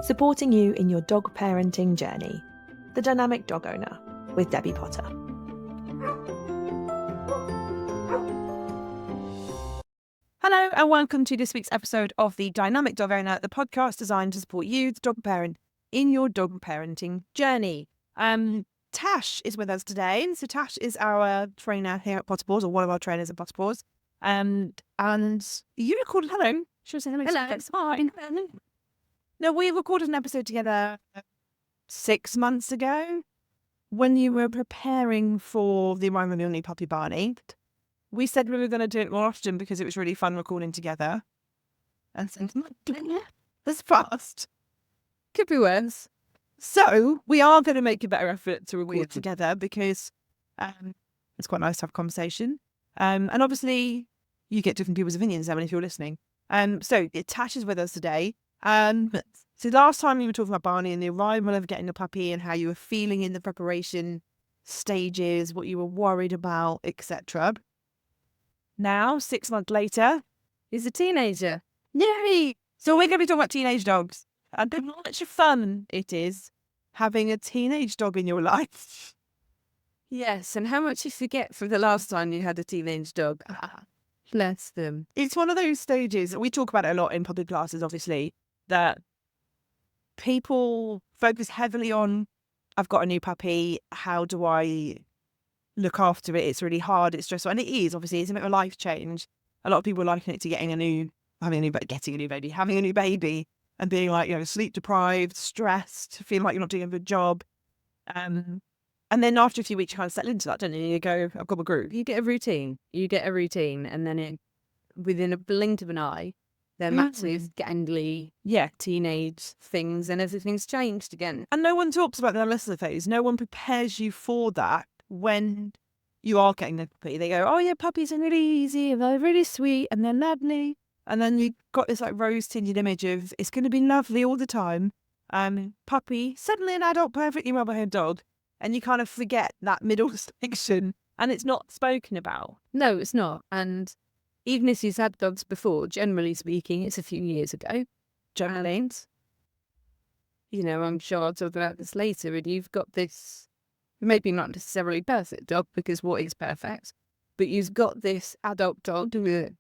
supporting you in your dog parenting journey. The Dynamic Dog Owner with Debbie Potter. Hello and welcome to this week's episode of The Dynamic Dog Owner, the podcast designed to support you, the dog parent, in your dog parenting journey. Tash is with us today. So Tash is our trainer here at Potterpaws, or one of our trainers at Potterpaws. And you recorded, hello. Should I say hello? Hello. It's fine. No, we recorded an episode together 6 months ago when you were preparing for the arrival of your new puppy, Barney. We said we were going to do it more often because it was really fun recording together. And since that's fast. Could be worse. So we are going to make a better effort to record together because it's quite nice to have a conversation. And obviously you get different people's opinions, Evan, if you're listening. So Tash is with us today. So last time you were talking about Barney and the arrival of getting a puppy and how you were feeling in the preparation stages, what you were worried about, etc. Now, 6 months later, He's a teenager. yay! So we're going to be talking about teenage dogs and how much fun it is having a teenage dog in your life. Yes, and how much you forget from the last time you had a teenage dog. Bless them. It's one of those stages, we talk about it a lot in public classes, obviously, that people focus heavily on, I've got a new puppy, how do I look after it? It's really hard, it's stressful. And it is, obviously, it's a bit of a life change. A lot of people liken it to having a new baby and being like, sleep deprived, stressed, feeling like you're not doing a good job. And then after a few weeks, you kind of settle into that, don't you? You go, I've got my groove. You get a routine. And then within a blink of an eye, they're massive, gangly, teenage things, and everything's changed again. And no one talks about the adolescent phase. No one prepares you for that when you are getting a puppy. They go, oh yeah, puppies are really easy and they're really sweet and they're lovely. And then you've got this like rose-tinted image of it's going to be lovely all the time. Puppy, suddenly an adult, perfectly well-behaved dog. And you kind of forget that middle section and it's not spoken about. No, it's not. And even if you've had dogs before, generally speaking, it's a few years ago. Generally. I'm sure I'll talk about this later, and you've got this, maybe not necessarily perfect dog, because what is perfect, but you've got this adult dog that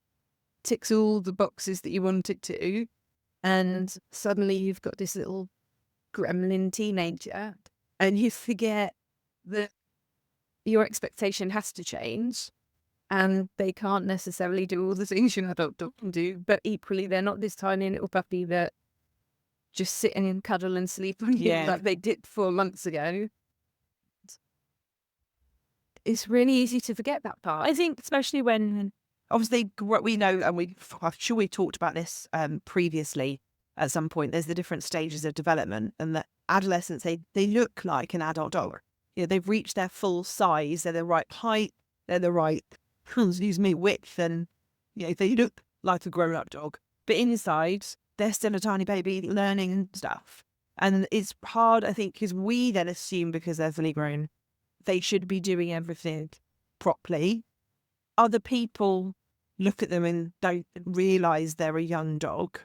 ticks all the boxes that you want it to, and suddenly you've got this little gremlin teenager, and you forget that your expectation has to change, and they can't necessarily do all the things your adult dog can do, but equally they're not this tiny little puppy that just sit and cuddle and sleep on you like they did 4 months ago. It's really easy to forget that part. I think especially when, obviously, we know, and I'm sure we talked about this previously at some point, there's the different stages of development, and that adolescents, they look like an adult dog. They've reached their full size, they're the right height, they're the right, width, and they look like a grown-up dog. But inside, they're still a tiny baby learning and stuff. And it's hard, I think, because we then assume because they're fully grown, they should be doing everything properly. Other people look at them and don't realise they're a young dog.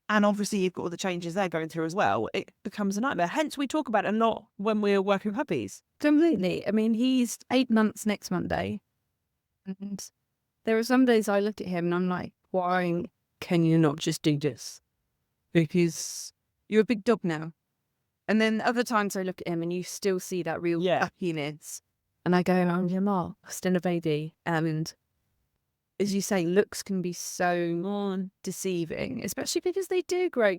And obviously you've got all the changes they're going through as well. It becomes a nightmare. Hence we talk about it a lot when we're working with puppies. Completely. I mean, he's 8 months next Monday. And there are some days I look at him and I'm like, why can you not just do this? Because you're a big dog now. And then other times I look at him and you still see that real happiness. And I go, oh, you're not still a baby. And as you say, looks can be so deceiving, especially because they do grow,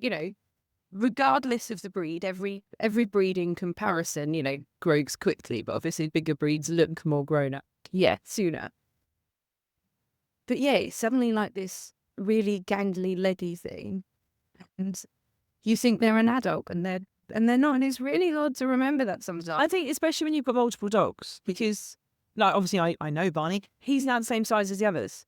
regardless of the breed. Every breed in comparison, grows quickly, but obviously bigger breeds look more grown up. Yeah, sooner. But yeah, it's suddenly like this really gangly, leggy thing. And you think they're an adult and they're not. And it's really hard to remember that sometimes. I think especially when you've got multiple dogs, because like obviously I know Barney, he's now the same size as the others.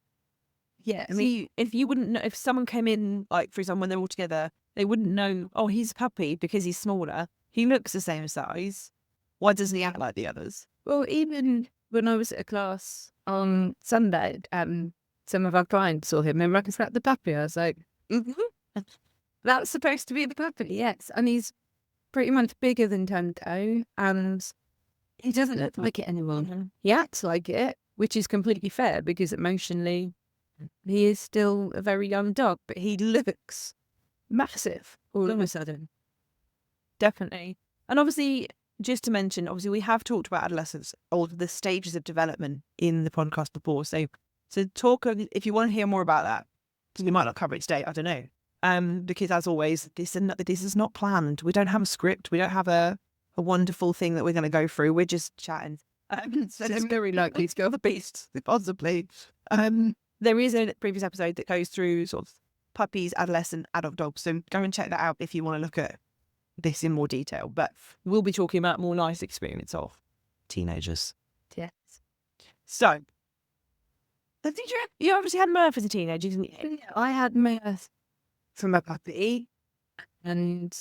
Yeah, I mean, if you wouldn't know, if someone came in, like for example, when they're all together, they wouldn't know, oh, he's a puppy because he's smaller. He looks the same size. Why doesn't he act like the others? Well, even when I was at a class on Sunday, some of our clients saw him and recognized the puppy. I was like, That's supposed to be the puppy, yes. And he's pretty much bigger than Tonto, and he doesn't look like it anymore. He acts like it, which is completely fair because emotionally he is still a very young dog, but he looks massive all of a sudden. Definitely. And obviously, just to mention, obviously we have talked about adolescence, all of the stages of development in the podcast before. So talk, if you want to hear more about that, because we might not cover it today, I don't know. Because as always, this is not planned. We don't have a script. We don't have a wonderful thing that we're going to go through. We're just chatting. So it's very likely to go the beast, Possibly. There is a previous episode that goes through sort of puppies, adolescent, adult dogs. So go and check that out if you want to look at this in more detail. But we'll be talking about more nice experience of teenagers. Yes. So, you obviously had Murph as a teenager, didn't you? I had Murph from a puppy, and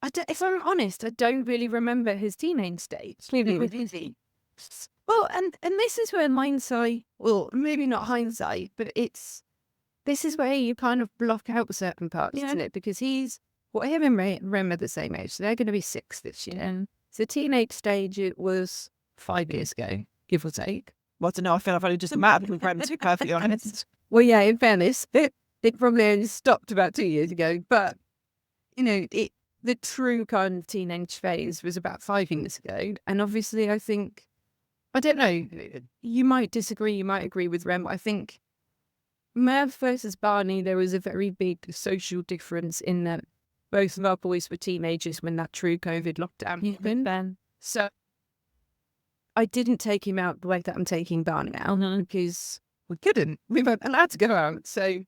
if I'm honest, I don't really remember his teenage stage. Well, and this is where hindsight, well, maybe not hindsight, but this is where you kind of block out certain parts, isn't it? Because him and Rem are the same age, so they're going to be 6 this year. And so teenage stage, it was 5 years ago, give or take. Well, I don't know, I feel I've only just met with Rem, to be perfectly honest. Well, yeah, in fairness, it probably only stopped about 2 years ago, but, the true kind of teenage phase was about 5 years ago. And obviously, I don't know, you might disagree, you might agree with Rem. I think Merv versus Barney, there was a very big social difference in that both of our boys were teenagers when that true COVID lockdown happened. So I didn't take him out the way that I'm taking Barney out because we couldn't. We weren't allowed to go out. So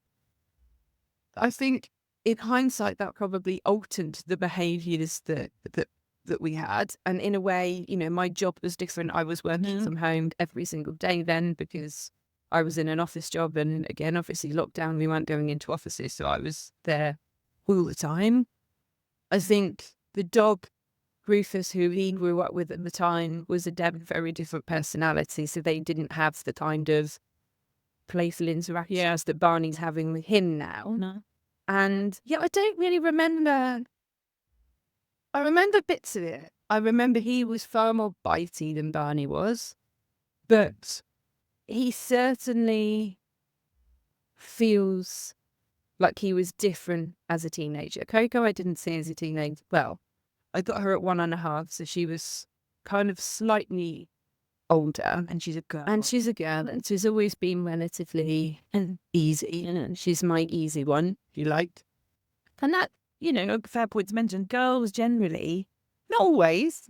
I think in hindsight, that probably altered the behaviours that we had. And in a way, my job was different. I was working from home every single day then because I was in an office job. And again, obviously lockdown, we weren't going into offices. So I was there all the time. I think the dog, Rufus, who he grew up with at the time, was a very different personality. So they didn't have the kind of playful interactions that Barney's having with him now. No. And I don't really remember. I remember bits of it. I remember he was far more bitey than Barney was, but he certainly feels like he was different as a teenager. Coco, I didn't see as a teenager. Well, I got her at 1.5, so she was kind of slightly older. And she's a girl. And she's a girl, and she's always been relatively easy. And she's my easy one, if you like. And that, a fair point to mention, girls generally, not always,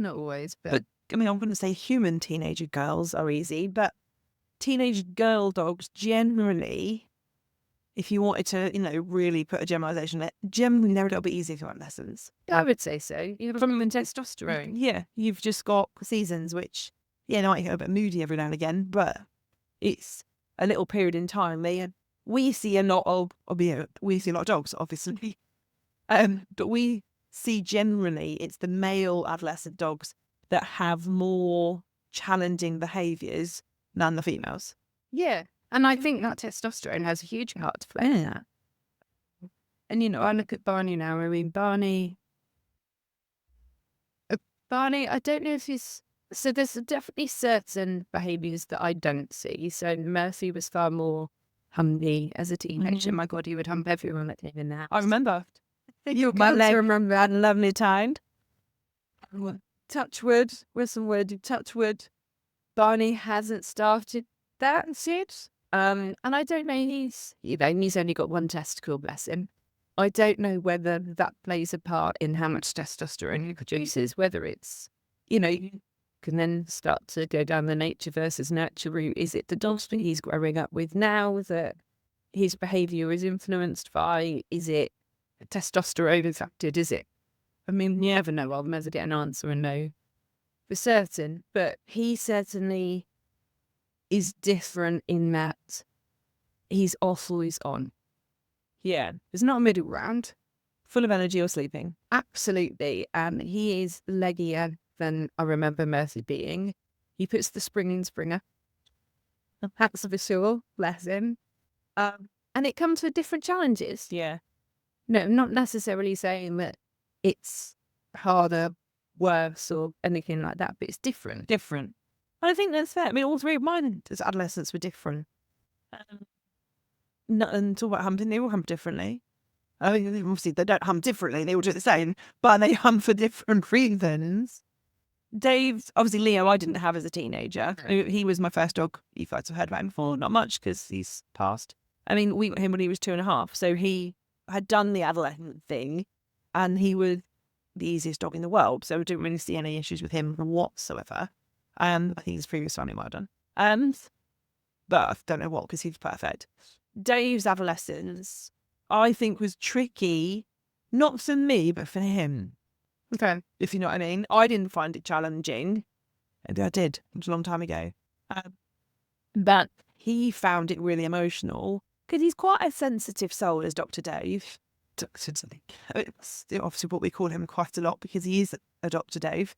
but I mean, I'm going to say human teenager girls are easy, but teenage girl dogs generally, if you wanted to, really put a generalisation there, generally they're a little bit easier to adolescents. I would say so. From the testosterone. Yeah, you've just got seasons which, they might get a bit moody every now and again, but it's a little period in time. We see a lot of dogs, obviously. But we see generally it's the male adolescent dogs that have more challenging behaviours than the females. Yeah. And I think that testosterone has a huge part to play in that. And, I look at Barney now. I mean, Barney, I don't know if he's... So there's definitely certain behaviours that I don't see. So Murphy was far more humpy as a teenager. My God, he would hump everyone that came in the house. I remember. You remember had a lovely time. Touch wood, whistle wood, touch wood. Barney hasn't started that yet. And I don't know, he's only got one testicle, bless him. I don't know whether that plays a part in how much testosterone he produces, whether it's, you can then start to go down the nature versus nurture route. Is it the dogs that he's growing up with now that his behaviour is influenced by? Is it testosterone affected? Is it? I mean, you never know. I'll never get an answer and know for certain. But he certainly is different in that he's off or he's on. Yeah. There's not a middle ground. Full of energy or sleeping. Absolutely. And he is leggier than I remember Murphy being. He puts the spring in Springer. Hats of a sure, bless him. And it comes with different challenges. Yeah. No, not necessarily saying that it's harder, worse, or anything like that, but it's different. Different. And I think that's fair. I mean, all three of mine as adolescents were different. And talk about humping, they all hump differently. I mean, obviously they don't hump differently, they all do it the same, but they hump for different reasons. Dave, obviously Leo, I didn't have as a teenager. He was my first dog. You guys have heard about him before, not much because he's passed. I mean, we got him when he was 2.5, so he had done the adolescent thing, and he was the easiest dog in the world, so I didn't really see any issues with him whatsoever. I think his previous family might have done. But I don't know what, because he's perfect. Dave's adolescence, I think, was tricky, not for me, but for him. Okay. If you know what I mean. I didn't find it challenging. Maybe I did. It was a long time ago. But he found it really emotional because he's quite a sensitive soul, as Dr. Dave. It's obviously what we call him quite a lot because he is a Dr. Dave.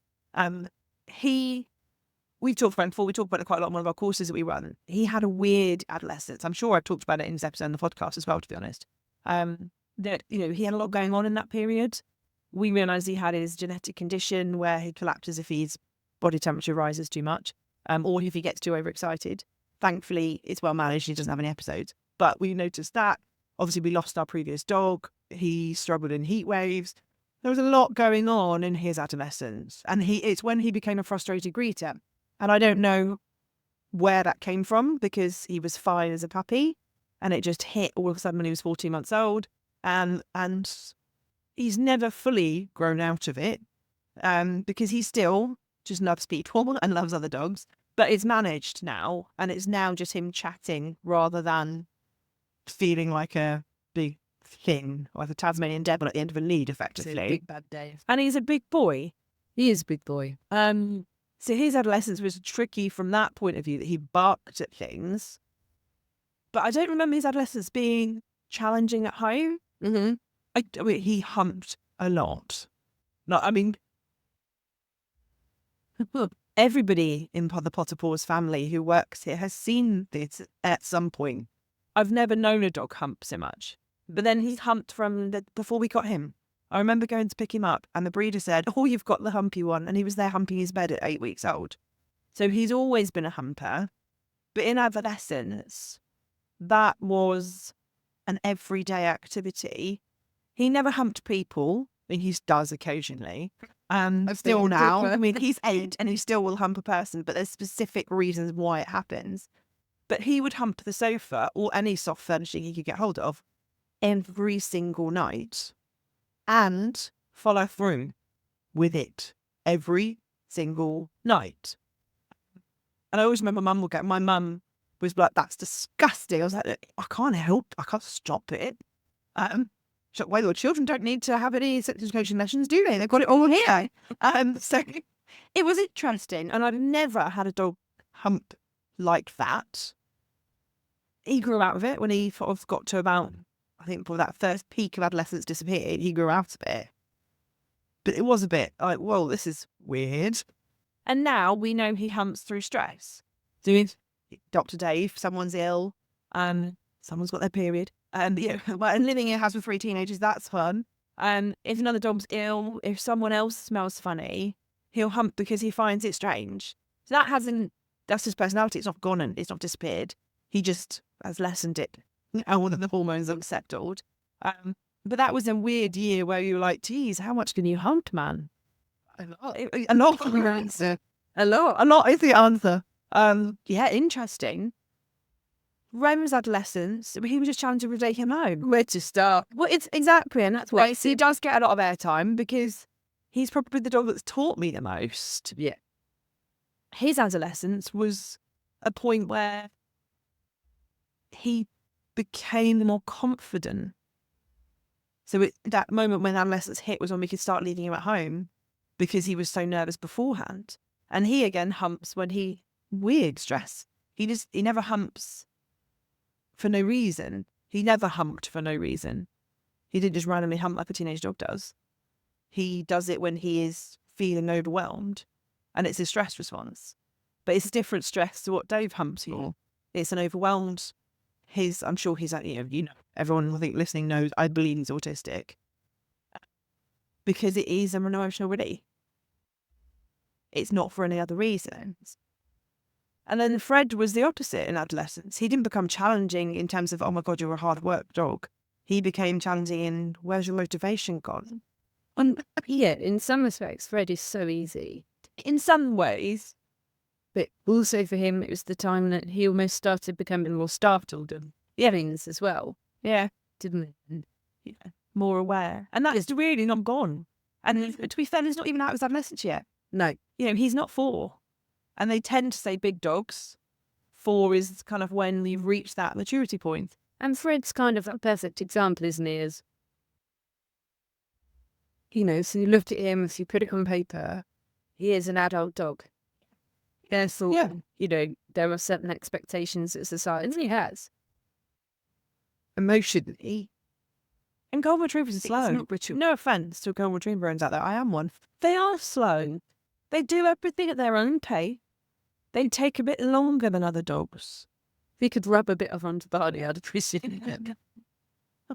We've talked about it before. We talked about it quite a lot in one of our courses that we run. He had a weird adolescence. I'm sure I've talked about it in this episode on the podcast as well, to be honest. That, he had a lot going on in that period. We realised he had his genetic condition where he collapses if his body temperature rises too much, or if he gets too overexcited. Thankfully, it's well managed. He doesn't have any episodes. But we noticed that. Obviously, we lost our previous dog. He struggled in heat waves. There was a lot going on in his adolescence. And it's when he became a frustrated greeter. And I don't know where that came from because he was fine as a puppy and it just hit all of a sudden when he was 14 months old. And he's never fully grown out of it because he still just loves people and loves other dogs. But it's managed now, and it's now just him chatting rather than feeling like a big thing, like a Tasmanian devil at the end of a lead, effectively. Big bad Dave. And he's a big boy. He is a big boy. So his adolescence was tricky from that point of view, that he barked at things. But I don't remember his adolescence being challenging at home. Mm-hmm. I mean, he humped a lot. No, I mean, everybody in the Potter Paws family who works here has seen this at some point. I've never known a dog hump so much. But then he's humped from before we got him. I remember going to pick him up and the breeder said, "Oh, you've got the humpy one." And he was there humping his bed at 8 weeks old. So he's always been a humper. But in adolescence, that was an everyday activity. He never humped people. I mean, he does occasionally. Still now. I mean, he's 8 and he still will hump a person, but there's specific reasons why it happens. But he would hump the sofa or any soft furnishing he could get hold of every single night and follow through with it every single night. And I always remember my mum was like, "That's disgusting." I was like, I can't stop it. Well, your children don't need to have any sex education lessons, do they? They've got it all here. So it was interesting. And I've never had a dog hump like that. He grew out of it when he sort of got to about, I think, before that first peak of adolescence disappeared, he grew out of it. But it was a bit like, whoa, this is weird. And now we know he humps through stress. So it's Dr. Dave, someone's ill, someone's got their period. And living in a house with 3 teenagers, that's fun. If another dog's ill, if someone else smells funny, he'll hump because he finds it strange. So that's his personality. It's not gone and it's not disappeared. He just has lessened it. All of the hormones have settled. But that was a weird year where you were like, geez, how much can you hump, man? A lot. A lot is the answer. Yeah, interesting. Rem's adolescence, he was just challenging to take him home. Where to start? Well, it's exactly, and that's why he does get a lot of airtime because he's probably the dog that's taught me the most. Yeah. His adolescence was a point where he became more confident. So that moment when adolescence hit was when we could start leaving him at home because he was so nervous beforehand. And he again humps when weird stress. He never humps for no reason. He never humped for no reason. He didn't just randomly hump like a teenage dog does. He does it when he is feeling overwhelmed and it's his stress response. But it's a different stress to what Dave humps for. It's an overwhelmed, I'm sure he's, everyone I think listening knows, I believe he's autistic. Because it is an emotional release. It's not for any other reasons. And then Fred was the opposite in adolescence. He didn't become challenging in terms of, oh my God, you're a hard work dog. He became challenging in, where's your motivation gone? Yeah, in some respects, Fred is so easy. In some ways. But also for him, it was the time that he almost started becoming more startled and things as well. Yeah. Didn't he? Yeah. More aware. And that's really not gone. And to be fair, he's not even out of his adolescence yet. No. He's not 4. And they tend to say big dogs. 4 is kind of when you've reached that maturity point. And Fred's kind of a perfect example, isn't he? As, so you looked at him, if you put it on paper, he is an adult dog. Therefore, there are certain expectations that society has. Emotionally. And golden retrievers are slow. It's not ritual. No offence to golden retriever owners out there. I am one. They are slow. They do everything at their own pace. They take a bit longer than other dogs. If you could rub a bit of onto Barney, I'd appreciate it.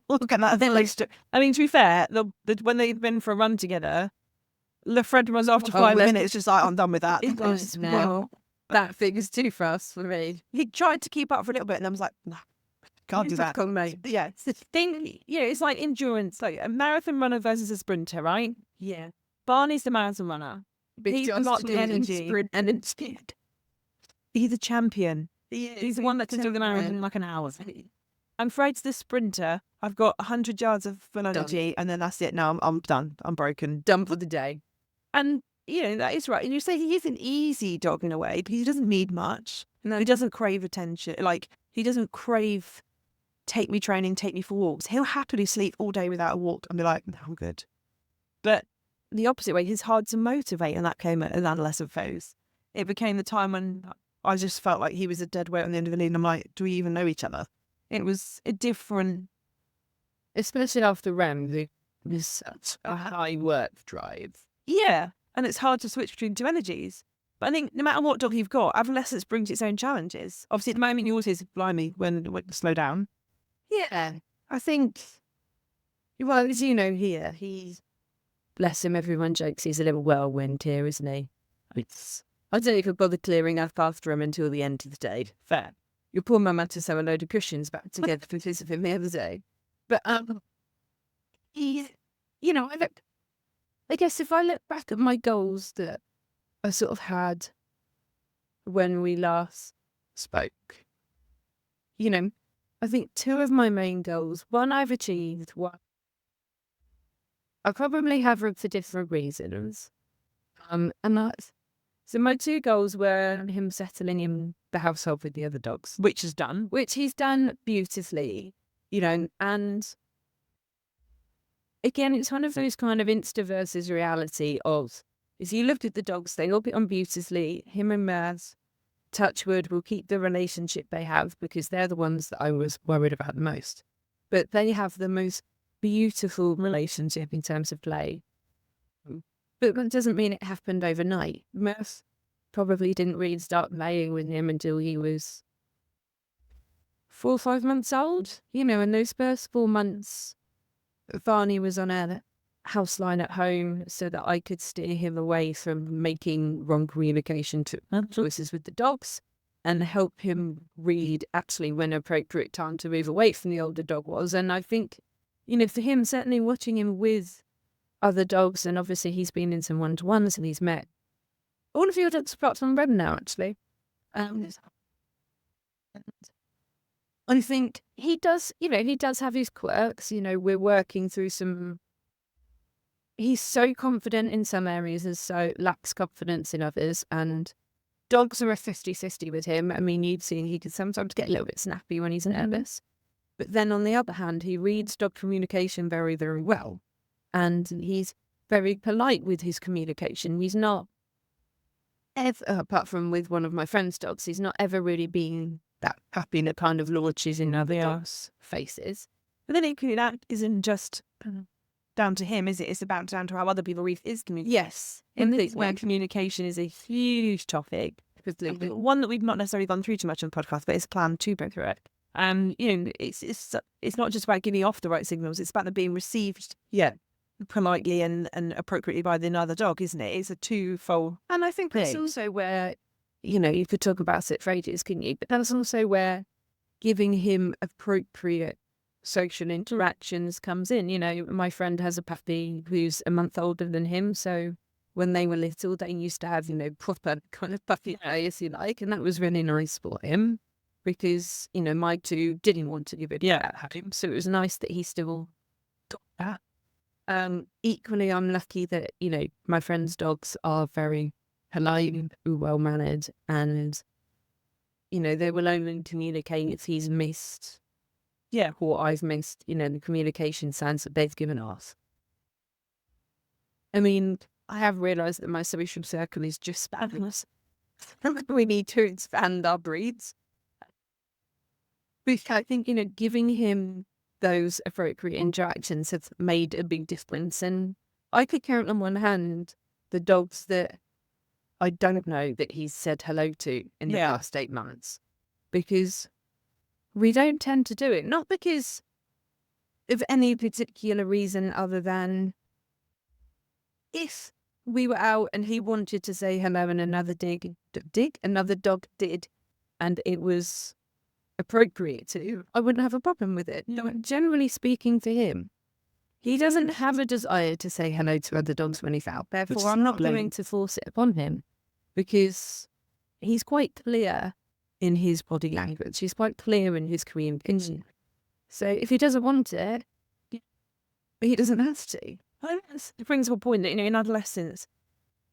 Look at that. I mean, to be fair, when they've been for a run together, Fred was after 5 minutes, just like, I'm done with that. That thing is too fast for me. He tried to keep up for a little bit, and I was like, no, can't do that. Mate. Yeah, it's the thing. It's like endurance, like a marathon runner versus a sprinter, right? Yeah. Barney's the marathon runner. He's got the energy. Sprint and instead. He's a champion. He's the one that can do the marathon in like an hour. And Fred's the sprinter. I've got 100 yards of full energy, and then that's it. Now I'm done. I'm broken. Done for the day. And, that is right. And you say he is an easy dog in a way, because he doesn't need much. No, he doesn't crave attention. Like, he doesn't crave, take me training, take me for walks. He'll happily sleep all day without a walk and be like, no, I'm good. But the opposite way, he's hard to motivate, and that came at an adolescent phase. It became the time when I just felt like he was a dead weight on the end of the lead, and I'm like, do we even know each other? It was a different... Especially after REM, there's such a high work drive. Yeah, and it's hard to switch between two energies. But I think no matter what dog you've got, adolescence brings its own challenges. Obviously, at the moment, yours is blimey when slow down. Yeah, I think, well, as you know here, he's, bless him, everyone jokes he's a little whirlwind here, isn't he? I don't know if he'll bother clearing up after him until the end of the day. Fair. Your poor mum had to sew a load of cushions back together because of him the other day. But, he, I guess if I look back at my goals that I sort of had when we last spoke, I think 2 of my main goals, one I've achieved, one I probably have for different reasons. And that's, so my 2 goals were him settling in the household with the other dogs. Which he's done Beautifully, and again, it's one of those kind of insta versus reality of, is you looked at the dogs, they all get on beautifully, him and Maz, touchwood, will keep the relationship they have, because they're the ones that I was worried about the most. But they have the most beautiful relationship in terms of play. But that doesn't mean it happened overnight. Maz probably didn't really start playing with him until he was 4 or 5 months old. In those first 4 months, Varney was on a house line at home so that I could steer him away from making wrong communication choices with the dogs, and help him read actually when appropriate time to move away from the older dog was. And I think, for him, certainly watching him with other dogs, and obviously he's been in some one-to-ones and he's met all of your dogs apart from Rem now, actually. I think he does, he does have his quirks. We're working through some... He's so confident in some areas and so lacks confidence in others. And dogs are a 50-50 with him. I mean, you've seen he can sometimes get a little bit snappy when he's nervous. But then on the other hand, he reads dog communication very, very well. And he's very polite with his communication. He's not ever, apart from with one of my friend's dogs, he's not ever really been that happy that kind of launches in other dogs' faces. But then equally, that isn't just down to him, is it? It's down to how other people read his communication. Yes. And this is where communication is a huge topic. One that we've not necessarily gone through too much on the podcast, but it's planned to go through it. It's not just about giving off the right signals. It's about them being received, politely and appropriately by the other dog, isn't it? It's a twofold. And I think that's also where, you could talk about it for ages, couldn't you? But that's also where giving him appropriate social interactions comes in. My friend has a puppy who's a month older than him, so when they were little, they used to have, proper kind of puppy play, as you like, and that was really nice for him because, my two didn't want to give it at home, so it was nice that he still got that. Equally, I'm lucky that, my friend's dogs are very polite, well-mannered, and, they will only communicate if he's missed or I've missed, the communication signs that they've given us. I mean, I have realised that my social circle is just fabulous. We need to expand our breeds. Because I think, giving him those appropriate interactions has made a big difference. And I could count on one hand the dogs that I don't know that he's said hello to in the past 8 months. Because we don't tend to do it. Not because of any particular reason other than if we were out and he wanted to say hello and another dog did, and it was appropriate to, I wouldn't have a problem with it. Generally speaking, for him, he doesn't have a desire to say hello to other dogs when he's out. Therefore, I'm not going to force it upon him because he's quite clear in his body language. He's quite clear in his communication. So if he doesn't want it, he doesn't have to. It brings up a point that, in adolescence,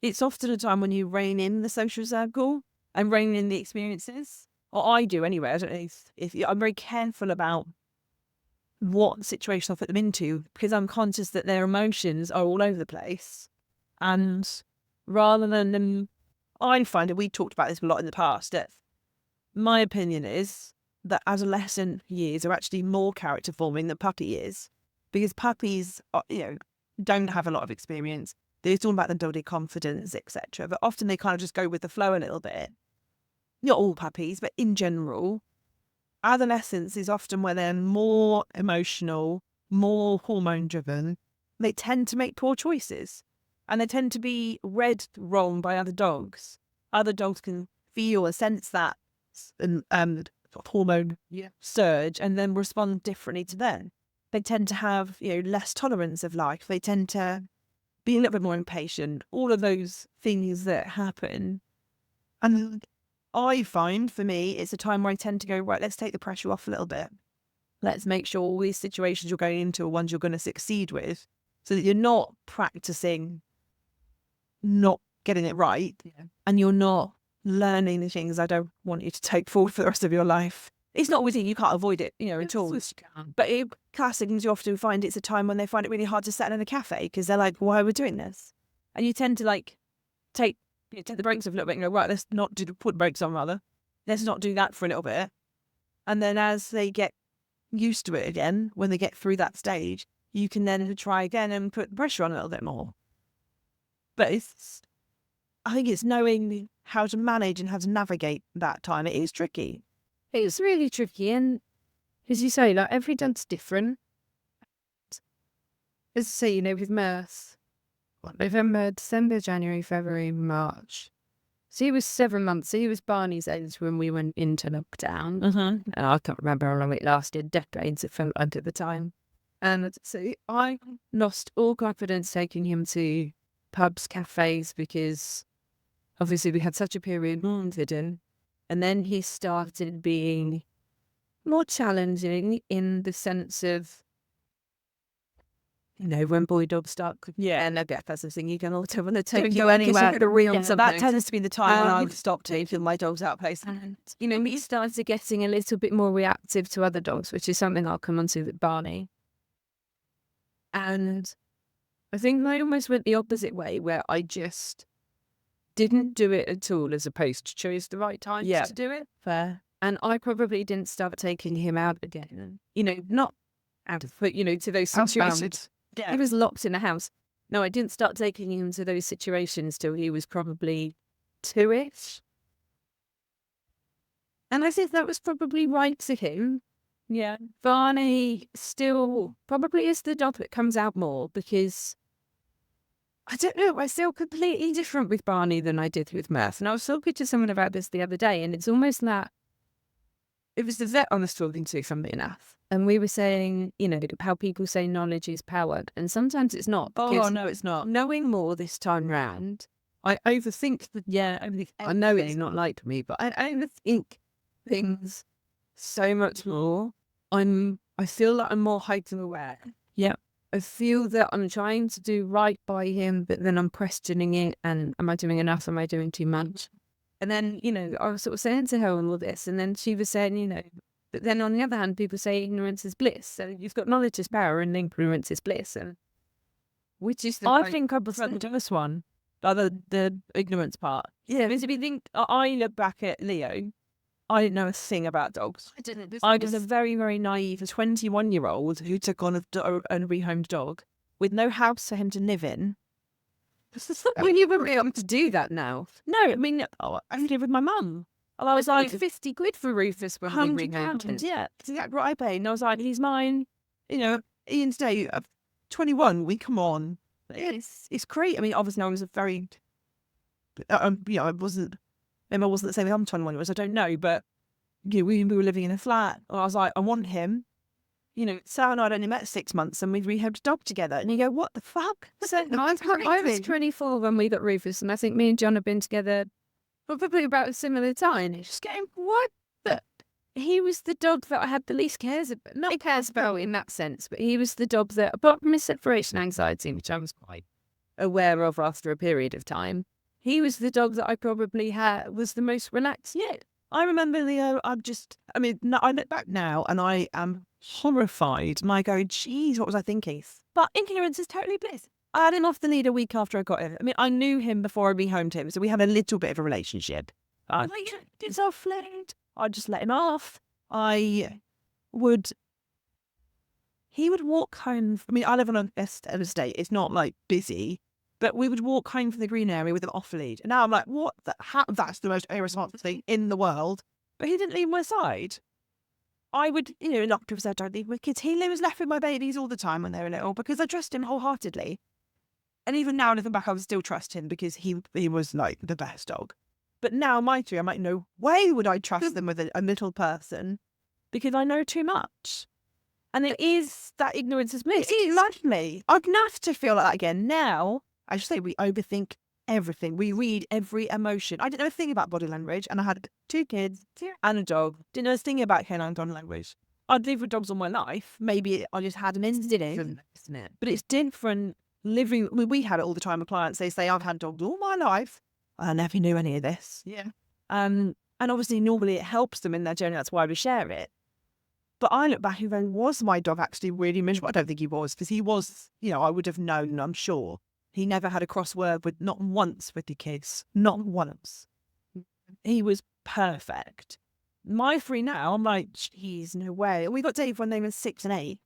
it's often a time when you rein in the social circle and rein in the experiences. Or I do anyway. I don't know if I'm very careful about what situation I put them into because I'm conscious that their emotions are all over the place. And rather than them, I find, and we talked about this a lot in the past, that my opinion is that adolescent years are actually more character forming than puppy years because puppies are, don't have a lot of experience. They're talking about the building confidence, etc. But often they kind of just go with the flow a little bit. Not all puppies, but in general, adolescence is often where they're more emotional, more hormone driven. They tend to make poor choices and they tend to be read wrong by other dogs. Other dogs can feel or sense that hormone surge and then respond differently to them. They tend to have, less tolerance of life. They tend to be a little bit more impatient. All of those things that happen. And I find, for me, it's a time where I tend to go, right, let's take the pressure off a little bit. Let's make sure all these situations you're going into are ones you're going to succeed with so that you're not practicing not getting it right and you're not learning the things I don't want you to take forward for the rest of your life. It's not always you can't avoid it, at all. But classic things you often find it's a time when they find it really hard to settle in a cafe because they're like, why are we doing this? And you tend to take the brakes off a little bit and go, right, let's not put the brakes on rather. Let's not do that for a little bit. And then as they get used to it again, when they get through that stage, you can then try again and put the pressure on a little bit more. But I think it's knowing how to manage and how to navigate that time. It is tricky. It's really tricky, and as you say, every dog's different. As I say, with Mirth, November, December, January, February, March. So he was 7 months. So he was Barney's age when we went into lockdown. And I can't remember how long it lasted, decades it felt like at the time. And so I lost all confidence taking him to pubs, cafes, because obviously we had such a period hidden. And then he started being more challenging in the sense of, when boy dogs start, and I guess that's the thing, you can also want to take you anywhere. So that tends to be the time when I would stop taking my dogs out places. And, he started getting a little bit more reactive to other dogs, which is something I'll come on to with Barney. And I think I almost went the opposite way, where I just didn't do it at all, as opposed to chose the right time to do it. Fair. And I probably didn't start taking him out again. Not out of, but, to those situations. Yeah. He was locked in a house. No, I didn't start taking him to those situations till he was probably 2-ish. And I think that was probably right to him, Yeah. Barney still probably is the dog that comes out more because I don't know, I feel completely different with Barney than I did with Murph. And I was talking to someone about this the other day, and it's almost that it was the vet I was talking to, funnily enough. And we were saying, how people say knowledge is power. And sometimes it's not. Oh, no, it's not. Knowing more this time round, I overthink I know it's not like me, but I overthink things so much more. I feel like I'm more hyper aware. Yeah. I feel that I'm trying to do right by him, but then I'm questioning it. And am I doing enough? Am I doing too much? And then, I was sort of saying to her all this, and then she was saying, but then on the other hand, people say ignorance is bliss. So you've got knowledge is power and ignorance is bliss. And which is I think I prefer the first one, the ignorance part. Yeah. Because if you think, I look back at Leo, I didn't know a thing about dogs. I didn't. I was a very, very naive 21-year-old who took on a rehomed dog with no house for him to live in. When you wouldn't be able to do that now. No, I mean, I live with my mum. And I was Like like, 50 quid for Rufus when we rehomed him. £100, yeah, that's exactly what I paid. And I was like, he's mine. Ian's day, 21, we come on. It's great. I mean, obviously, I was a very, I wasn't the same as I'm 21 years. I don't know, but we were living in a flat. And I was like, I want him. Sarah and I had only met 6 months, and we rehomed a dog together. And you go, what the fuck? So I was 24 when we got Rufus, and I think me and John have been together probably about a similar time. It's just going, what the? He was the dog that I had the least cares about. Not cares about in that sense, but he was the dog that, apart from his separation anxiety, which I was quite aware of after a period of time, he was the dog that I probably was the most relaxed. Yeah. I remember Leo, I look back now and I am horrified. And I go, geez, what was I thinking? But ignorance is totally bliss. I had him off the lead a week after I got him. I mean, I knew him before I rehomed him, so we had a little bit of a relationship. It's off lead. I'd just let him off. He would walk home. I mean, I live on an estate. It's not like busy. But we would walk home from the green area with him off lead. And now I'm like, what? That's the most irresponsible thing in the world. But he didn't leave my side. I would, knock people said, don't leave my kids. He was left with my babies all the time when they were little because I trust him wholeheartedly. And even now, looking back, I would still trust him because he was like the best dog. But now, my three, I'm like, no way would I trust them with a little person because I know too much. And it is that ignorance is bliss. Exactly. I'd love to feel like that again now. I should say we overthink everything. We read every emotion. I didn't know a thing about body language, and I had 2 kids and a dog. Didn't know a thing about canine body language. I'd lived with dogs all my life. Maybe I just had an instinct, isn't it? But it's different living. We had it all the time with clients. They say, I've had dogs all my life. I never knew any of this. Yeah. And obviously, normally it helps them in their journey. That's why we share it. But I look back, even was my dog actually really miserable? I don't think he was, because he was, I would have known, I'm sure. He never had a crossword not once with the kids. Not once. He was perfect. My 3 now, I'm like, geez, no way. We got Dave when they were 6 and 8.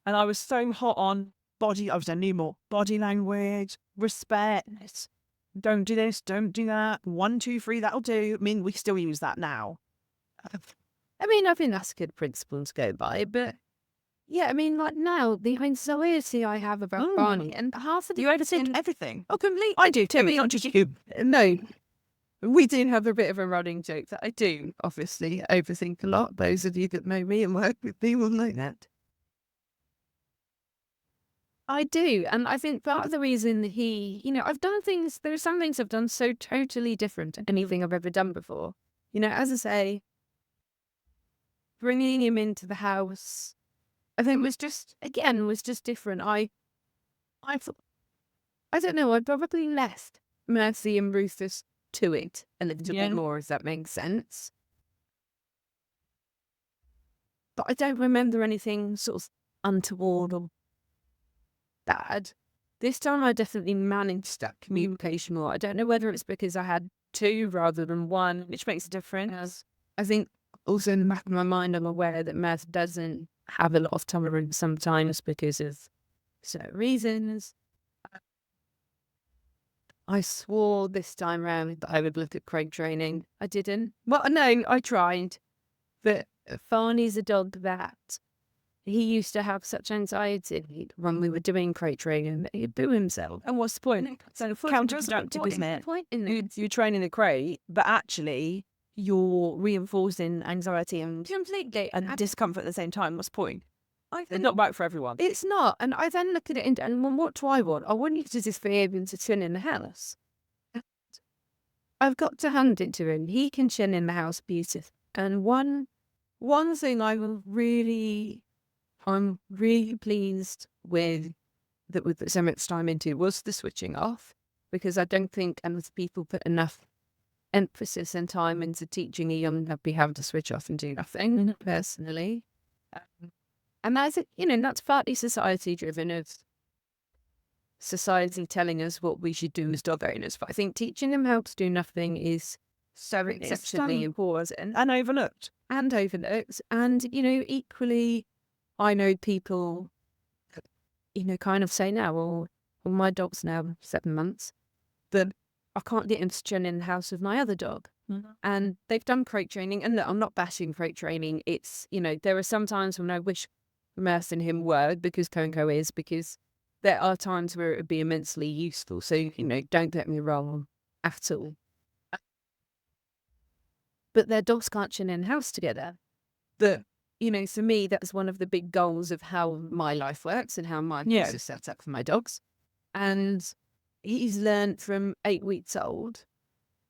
And I was so hot on body. I was saying, more body language, respect. Don't do this, don't do that. 1, 2, 3, that'll do. I mean, we still use that now. I mean, I think that's a good principle to go by, but yeah, I mean, like now, the anxiety I have about Barney, and half of the... You overthink everything. Oh, completely. I do too, not just you. No, we do have a bit of a running joke that I do, obviously, overthink a lot. Those of you that know me and work with me will know that. I do, and I think part of the reason that I've done things, there are some things I've done so totally different to anything I've ever done before. As I say, bringing him into the house, I think was just different. I thought, I don't know, I probably left Mercy and Rufus to it a little bit more, if that makes sense. But I don't remember anything sort of untoward or bad. This time I definitely managed that communication more. I don't know whether it's because I had 2 rather than 1, which makes a difference. I think also in the back of my mind, I'm aware that Mercy doesn't have a lot of tolerance sometimes because of certain reasons. I swore this time round that I would look at crate training. I didn't. Well, no, I tried. But Farney's a dog that he used to have such anxiety when we were doing crate training that he'd boo himself. And what's the point? So Counterproductive, isn't it? You train in a crate, but actually you're reinforcing anxiety and Completely. and discomfort at the same time. What's the point? I It's think not right for everyone. it's not. And I then look at it and well, what do I want? I want you to just be able to chill in the house. I've got to hand it to him. He can chill in the house beautifully. And one thing I'm really pleased with that we put so much time into was the switching off, because I don't think enough people put enough emphasis and time into teaching a young puppy how to switch off and do nothing, personally. And that's, that's partly society driven, of society telling us what we should do as dog owners. But I think teaching them how to do nothing is so exceptionally important And overlooked. and overlooked. And, equally, I know people, kind of say now, well, my dog's now 7 months, that I can't get him to chill in the house with my other dog. Mm-hmm. And they've done crate training. And look, I'm not bashing crate training. It's, there are some times when I wish Merce and him were, because Conco is, because there are times where it would be immensely useful. So, don't get me wrong at all. But their dogs can't chill in the house together. But, for me, that's one of the big goals of how my life works and how my house is set up for my dogs. And he's learned from 8 weeks old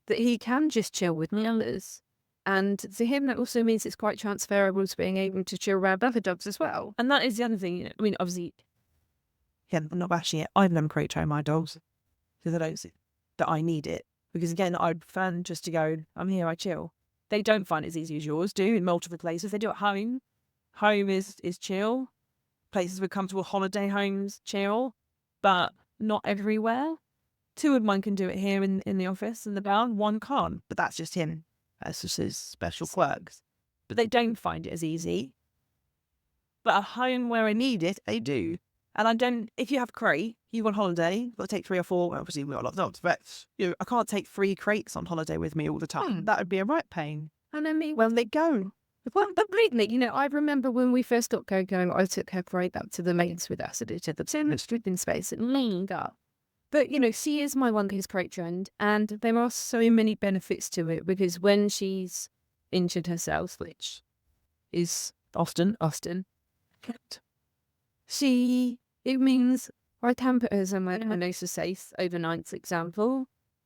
that he can just chill with the others. And for him, that also means it's quite transferable to being able to chill around other dogs as well. And that is the other thing. I mean, obviously, I'm not bashing it. I've never crate trained my dogs because I don't see that I need it. Because again, I'd prefer just to go, I'm here, I chill. They don't find it as easy as yours do in multiple places. They do it at home. Home is chill. Places with comfortable holiday homes, chill. But not everywhere. 2 of mine can do it here in the office in the barn. 1 can't. But that's just him. That's just his special quirks. But they don't find it as easy. But at home where I need it, they do. And I don't, if you have a crate, you go on holiday, you've got to take 3 or 4, well, obviously we've got a lot of dogs, but I can't take 3 crates on holiday with me all the time. That would be a right pain. And I mean, Well, they go. well, completely. I remember when we first got Coco, I took her crate up to the mains with us and did the same stripping space and leaned up. But, she is my one who's crate trained, and there are so many benefits to it, because when she's injured herself, which is Often. it means I can put her somewhere I know she's safe overnight, for example.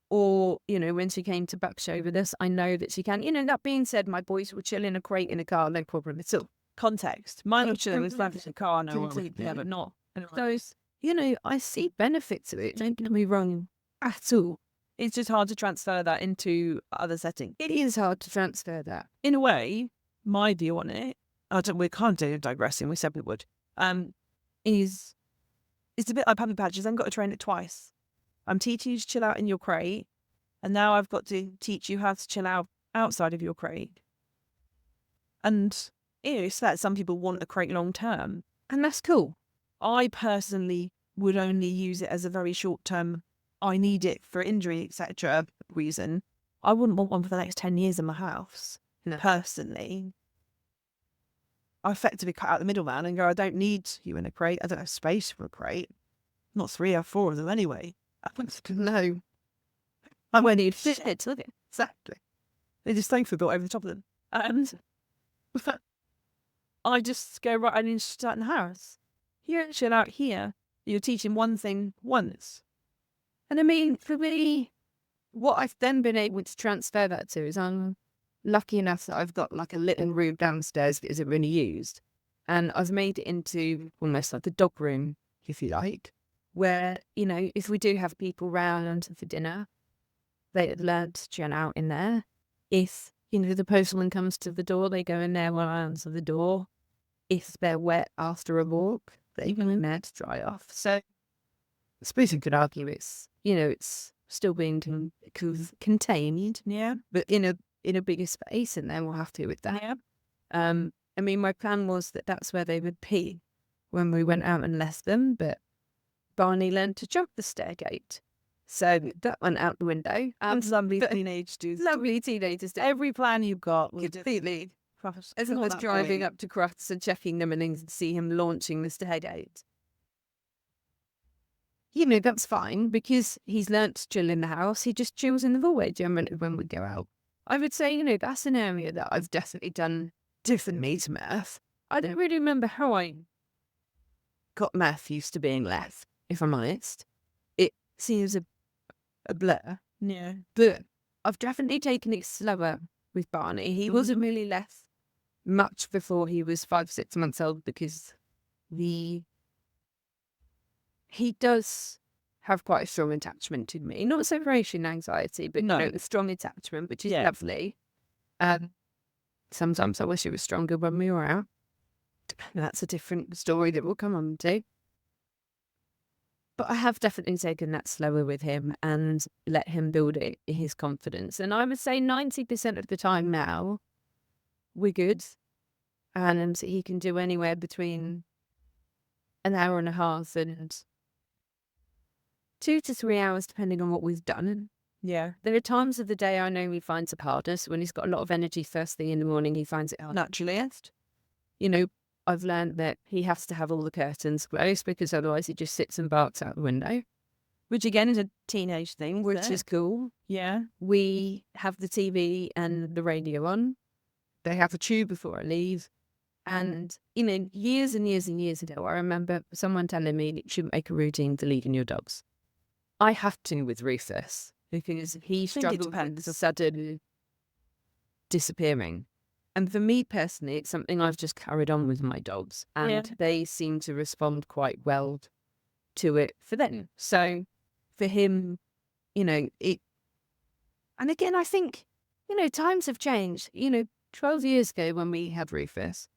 Or, when she came to Buck Show with us, I know that she can. That being said, my boys will chill in a crate in a car, no problem at all. Context. Mine will chill with flat in the car, no one. Yeah, But not. So, I see benefits of it. Don't get me wrong at all. It's just hard to transfer that into other settings. It is hard to transfer that. In a way, my view on it, we can't do digressing, we said we would, is it's a bit like puppy patches. I've got to train it twice. I'm teaching you to chill out in your crate, and now I've got to teach you how to chill out outside of your crate. And it's that some people want a crate long term. And that's cool. I personally would only use it as a very short term, I need it for injury, etc. reason. I wouldn't want one for the next 10 years in my house, personally. I effectively cut out the middleman and go, I don't need you in a crate. I don't have space for a crate. Not 3 or 4 of them anyway. No. I won't need shit. Look at it. Exactly. They just thankfully built over the top of them. And I just go, right, I need to start in the house. You don't chill out here. You're teaching one thing once. And I mean, for me, what I've then been able to transfer that to is I'm lucky enough that I've got like a little room downstairs that isn't really used. And I've made it into almost like a dog room, if you like, where, if we do have people round for dinner, they learn to chill out in there. If, the postman comes to the door, they go in there while I answer the door. If they're wet after a walk, they go in there to dry off. So I suppose you could argue it's still being contained, but in a bigger space, and then we'll have to with that. Yeah. I mean, my plan was that that's where they would pee when we went out and left them, but Barney learned to jump the stairgate. So that went out the window. Lovely teenage dudes. Lovely teenagers. Every plan you've got. Completely. Crufts. As Not well as that driving boy. up to Crufts and checking them and things and see him launching the state aid. You know, that's fine because he's learnt to chill in the house. He just chills in the hallway generally when we go out. I would say, you know, that's an area that I've definitely done differently to Murph. I don't really remember how I got Murph used to being left, if I'm honest. It seems a blur. Yeah. But I've definitely taken it slower with Barney. He wasn't really left much before he was 5, 6 months old because he does have quite a strong attachment to me. Not separation anxiety, but No. you know, a strong attachment, which is Yeah. lovely. Sometimes I wish it was stronger when we were out. That's a different story that we'll come on to. But I have definitely taken that slower with him and let him build his confidence. And I would say 90% of the time now, we're good. And he can do anywhere between an hour and a half and 2 to 3 hours, depending on what we've done. Yeah. There are times of the day I know he finds it harder. So when he's got a lot of energy first thing in the morning, he finds it hard. Naturalist. You know, I've learned that he has to have all the curtains closed because otherwise he just sits and barks out the window. Which again is a teenage thing, Which is cool. yeah. We have the TV and the radio on. They have a tube before I leave. And, you know, years and years and years ago, I remember someone telling me that you shouldn't make a routine for leaving your dogs. I have to with Rufus because he think it struggles depends. with sudden disappearing. And for me personally, it's something I've just carried on with my dogs. And Yeah. they seem to respond quite well to it for them. So for him, you know, it. And again, I think, you know, times have changed. You know, 12 years ago when we had Rufus,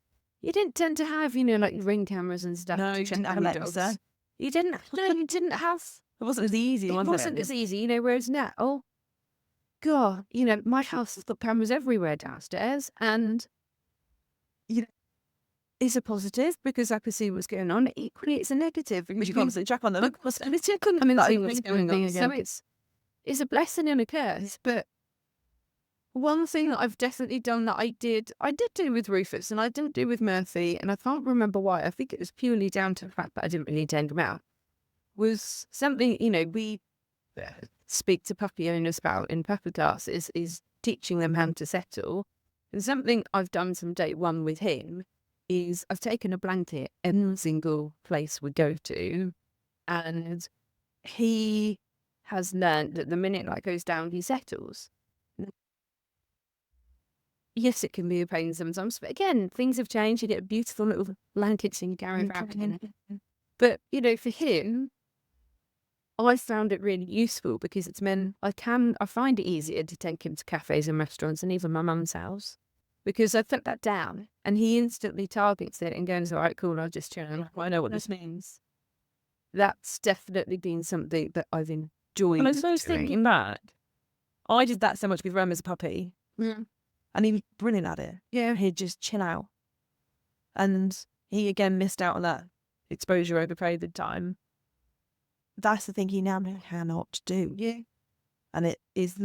you didn't tend to have, you know, like ring cameras and stuff. No, to you check didn't have on your Alexa. dogs. You didn't. No, you didn't have. It wasn't as easy, It was wasn't it? as easy, you know, whereas now, God, you know, my house has got cameras everywhere downstairs and, you know, it's a positive because I can see what's going on. Equally, it's a negative. But you can't sit check on them. Constantly check on them and That see is what's the going thing on. So again. it's a blessing and a curse. But one thing that I've definitely done that I did do with Rufus and I didn't do with Murphy, and I can't remember why. I think it was purely down to the fact that I didn't really tend him out. Was something, you know, we speak to puppy owners about in puppy classes is teaching them how to settle. And something I've done from day one with him is I've taken a blanket every single place we go to, and he has learned that the minute that goes down, he settles. Yes, it can be a pain sometimes, but again, things have changed. You get beautiful little blankets and you carry around. But, you know, for him, I found it really useful because it's meant I find it easier to take him to cafes and restaurants and even my mum's house because I put that down and he instantly targets it and goes, all right, cool, I'll just chill. I know what this means. That's definitely been something that I've enjoyed. And I suppose thinking back, I did that so much with Rem as a puppy. Yeah. And he was brilliant at it. Yeah. He'd just chill out. And he again missed out on that exposure over COVID time. That's the thing he now cannot do. Yeah. And it is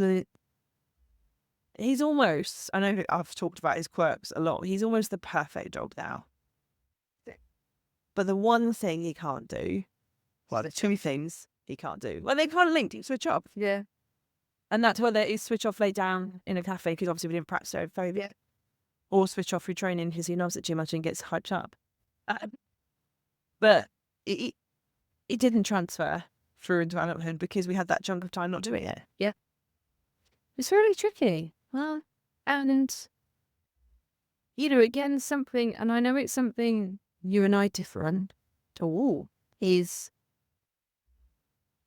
he's almost, I know I've talked about his quirks a lot, he's almost the perfect dog now. But the one thing he can't do, well, the two things he can't do, well, they kind of linked, he switch off. Yeah. And that's whether it's switch off, lay down in a cafe, because obviously we didn't practice over COVID, Yeah. or switch off through training because he loves it too much and gets hyped up. But it didn't transfer through into adulthood because we had that chunk of time not doing it. Yeah. It's really tricky. Well, and, you know, again, something, and I know it's something you and I different to all, is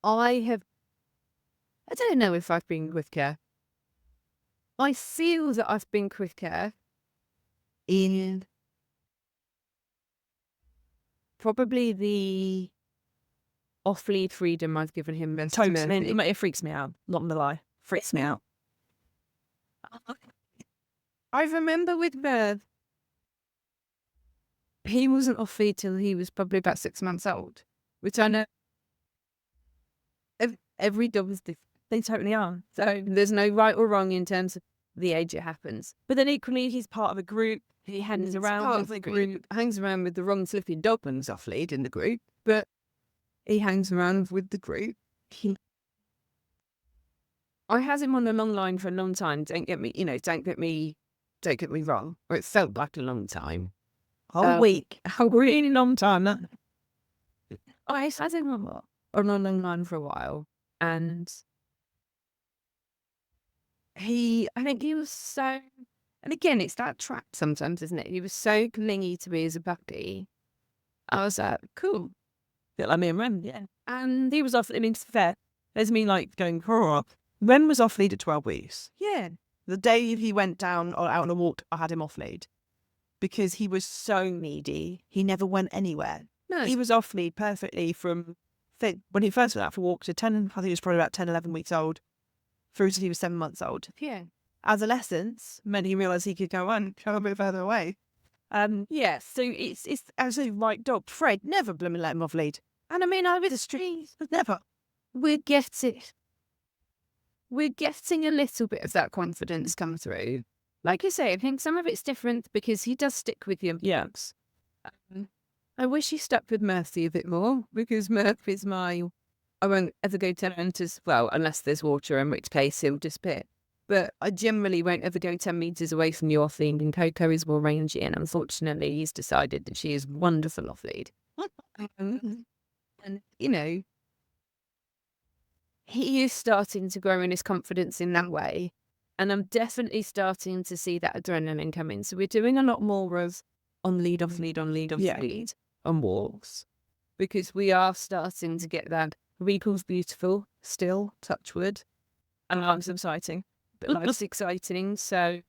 I don't know if I've been quicker. I feel that I've been quicker in probably the off-lead freedom I've given him. It freaks me out, not gonna lie. Freaks me out. I remember with Merv, he wasn't off feed till he was probably about 6 months old, which I know every dog is different. They totally are. So there's no right or wrong in terms of the age it happens. But then equally, he's part of a group. He hangs He's around part with of the the group, hangs around with the wrong flipping dogman's off lead in the group, but he hangs around with the group. I had him on the long line for a long time. Don't get me wrong. Or it felt like a long time. Whole week. A really long time. I had him on a long line for a while, and I think he was so, and again, it's that trap sometimes, isn't it? He was so clingy to me as a puppy. I was like, cool. Bit like me and Ren, yeah. And He was off, I mean, it's fair. There's me like going, Ren was off lead at 12 weeks. yeah, The day he went down or out on a walk, I had him off lead. Because he was so needy. He never went anywhere. no, He was off lead perfectly from when he first went out for a walk to 10, I think he was probably about 10, 11 weeks old, through to he was 7 months old. yeah. Adolescence meant he realised he could go a bit further away. Yeah, So it's absolutely right dog. Fred never blooming let him off lead. and I mean, over the street, Never. we're getting a little bit of that confidence come through. Like I say, I think some of it's different because he does stick with you. Yeah. I wish he stuck with Mercy a bit more because Murph is I won't ever go 10 meters, well, unless there's water, in which case he'll disappear. But I generally won't ever go 10 meters away from you off lead, and Coco is more rangy, and unfortunately he's decided that she is wonderful off lead. And, you know, he is starting to grow in his confidence in that way. And I'm definitely starting to see that adrenaline come in. So we're doing a lot more of on lead, off lead, on lead, off lead, on walks. Because we are starting to get that. Recall's beautiful, still, touch wood. And life's exciting. But life's exciting. So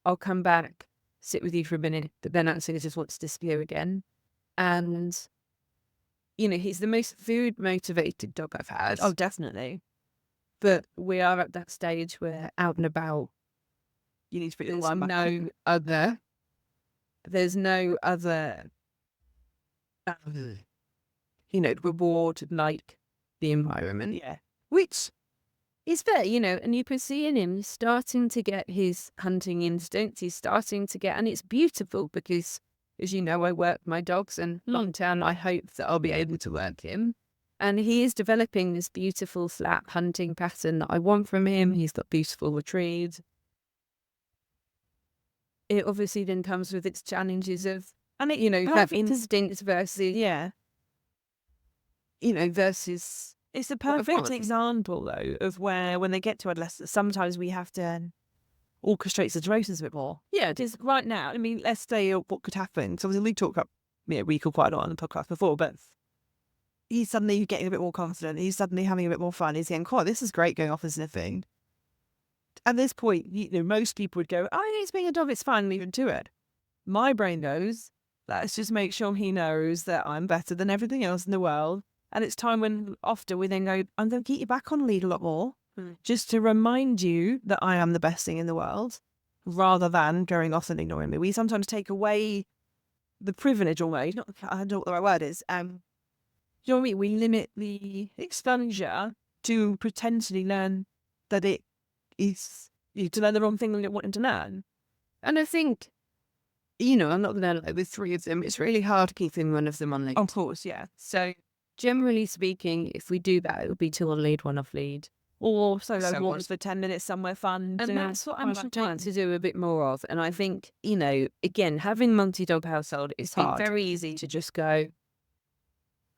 I'll come back, sit with you for a minute, but then actually just wants to disappear again. And, you know, he's the most food motivated dog I've had. Oh, definitely. But we are at that stage where out and about, You need to put your there's line back. there's no other, you know, reward like the environment. Yeah. Which is fair, you know, and you can see in him starting to get his hunting instinct. He's starting to get, and it's beautiful because, as you know, I work my dogs, and long term, I hope that I'll be able to work him. And he is developing this beautiful flat hunting pattern that I want from him. He's got beautiful retrieves. It obviously then comes with its challenges of, And it, you know, that instinct versus, yeah. you know, versus. It's a What a perfect fun. example, though, of where when they get to adolescence, sometimes we have to orchestrate situations a bit more. Yeah, Because right now, I mean, let's say what could happen. So obviously we talked about Recall quite a lot on the podcast before, but he's suddenly getting a bit more confident. He's suddenly having a bit more fun. He's going, "Oh, this is great," going off and sniffing. At this point, you know, most people would go, "Oh, he's being a dog. It's fine. Leave him to it." My brain goes, "Let's just make sure he knows that I'm better than everything else in the world." And it's time when often we then go, "I'm going to get you back on lead a lot more, just to remind you that I am the best thing in the world," rather than going off and ignoring me. We sometimes take away the privilege almost. I don't know what the right word is. You know what I mean? We limit the exposure to potentially learn that it is to learn the wrong thing than it wanted to learn. And I think, you know, I'm not going to lie, with three of them, it's really hard keeping one of them on lead. Of course, yeah. So, generally speaking, if we do that, it'll be two on lead, one off lead. Or solo Someone- walks for 10 minutes somewhere fun. And to that's what I'm find trying out. to do a bit more of. And I think, you know, again, having multi-dog household, it's been hard. very easy to just go,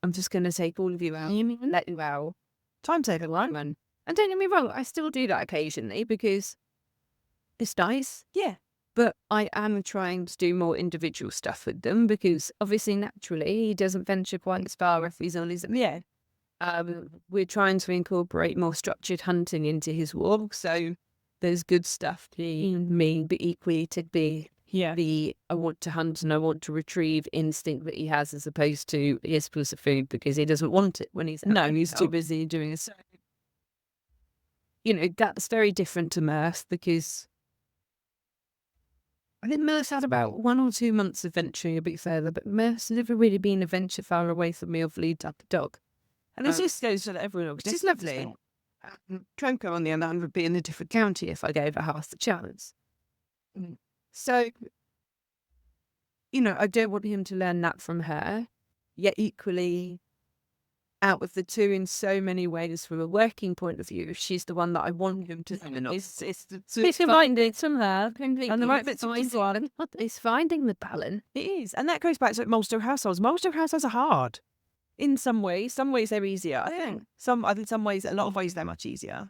I'm just going to take all of you out, let you out. Timetable, right? And don't get me wrong, I still do that occasionally because it's nice. Yeah. But I am trying to do more individual stuff with them because obviously, naturally, he doesn't venture quite as far if he's on his own. Yeah. We're trying to incorporate more structured hunting into his walk. So there's good stuff to me, but equally to be Yeah. the I want to hunt and I want to retrieve instinct that he has, as opposed to here's a piece of food because he doesn't want it when he's out. No, he's too busy doing his. You know, that's very different to Mirth because I think Mirth's had about 1 or 2 months of venturing a bit further, but Mirth's never really been a venture far away from me off lead type of dog. And it just goes to everyone else. Which is lovely. Tromco, on the other hand, would be in a different county if I gave her half the chance. So, I don't want him to learn that from her, yet equally, out of the two, in so many ways, from a working point of view, she's the one that I want him to learn. It's finding somehow, and the right bit's it's finding the balance. It is. And that goes back to Molestar households. Molestar households are hard in some ways. Some ways they're easier. I think some ways, a lot of ways they're much easier.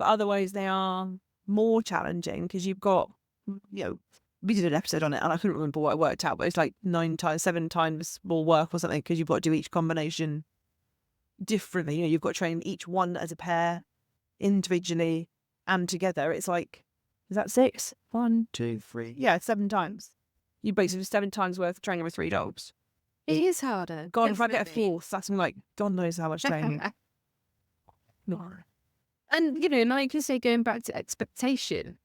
But other ways they are more challenging because you've got, we did an episode on it and I couldn't remember what it worked out, but it's like 7 times more work or something because you've got to do each combination differently. You've got to train each one as a pair, individually and together. It's like, is that 6? 1, 2, 3. Yeah, 7 times. You basically 7 times worth of training with 3 dogs. It is harder. God, if I get a 4th, that's like, God knows how much training. No. And, like you say, going back to expectation,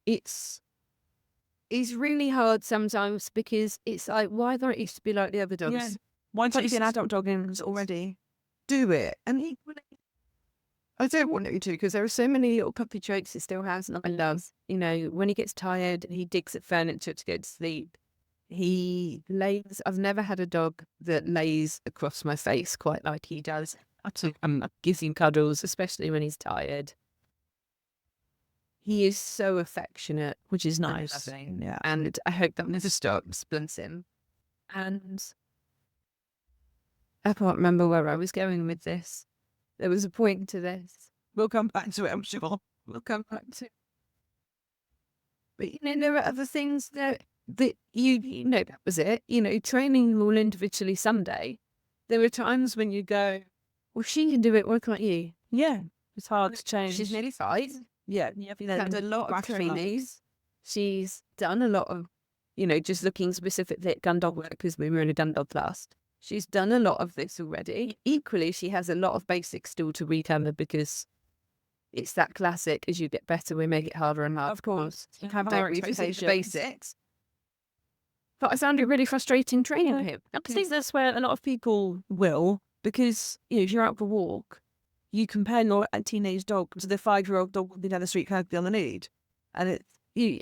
it's really hard sometimes because it's like, why don't it used to be like the other dogs? Yeah. Why don't you be an adult dog already? Do it. And equally, I don't want you to because there are so many little puppy traits it still has and I love. When he gets tired and he digs at furniture to go to sleep, he lays. I've never had a dog that lays across my face quite like he does. Gives him cuddles, especially when he's tired. He is so affectionate, which is nice. Yeah. And I hope that never stops, bless him. And I can't remember where I was going with this. There was a point to this. We'll come back to it, I'm sure. We'll come back to it. But, there are other things that that was it. Training them all individually someday. There were times when you go, well, she can do it, why can't you? Yeah. It's hard to change. She's nearly 5. Yeah. She's had a lot of trainees. She's done a lot of, just looking specifically at gun dog work because we were in a gun dog class. She's done a lot of this already. Equally, she has a lot of basics still to recover because it's that classic, as you get better, we make it harder and harder. Of course. You have to the basics. But I found it really frustrating training him. I think that's where a lot of people will, because, if you're out for a walk, you compare your teenage dog to the 5-year-old dog walking down the street currently on the lead. And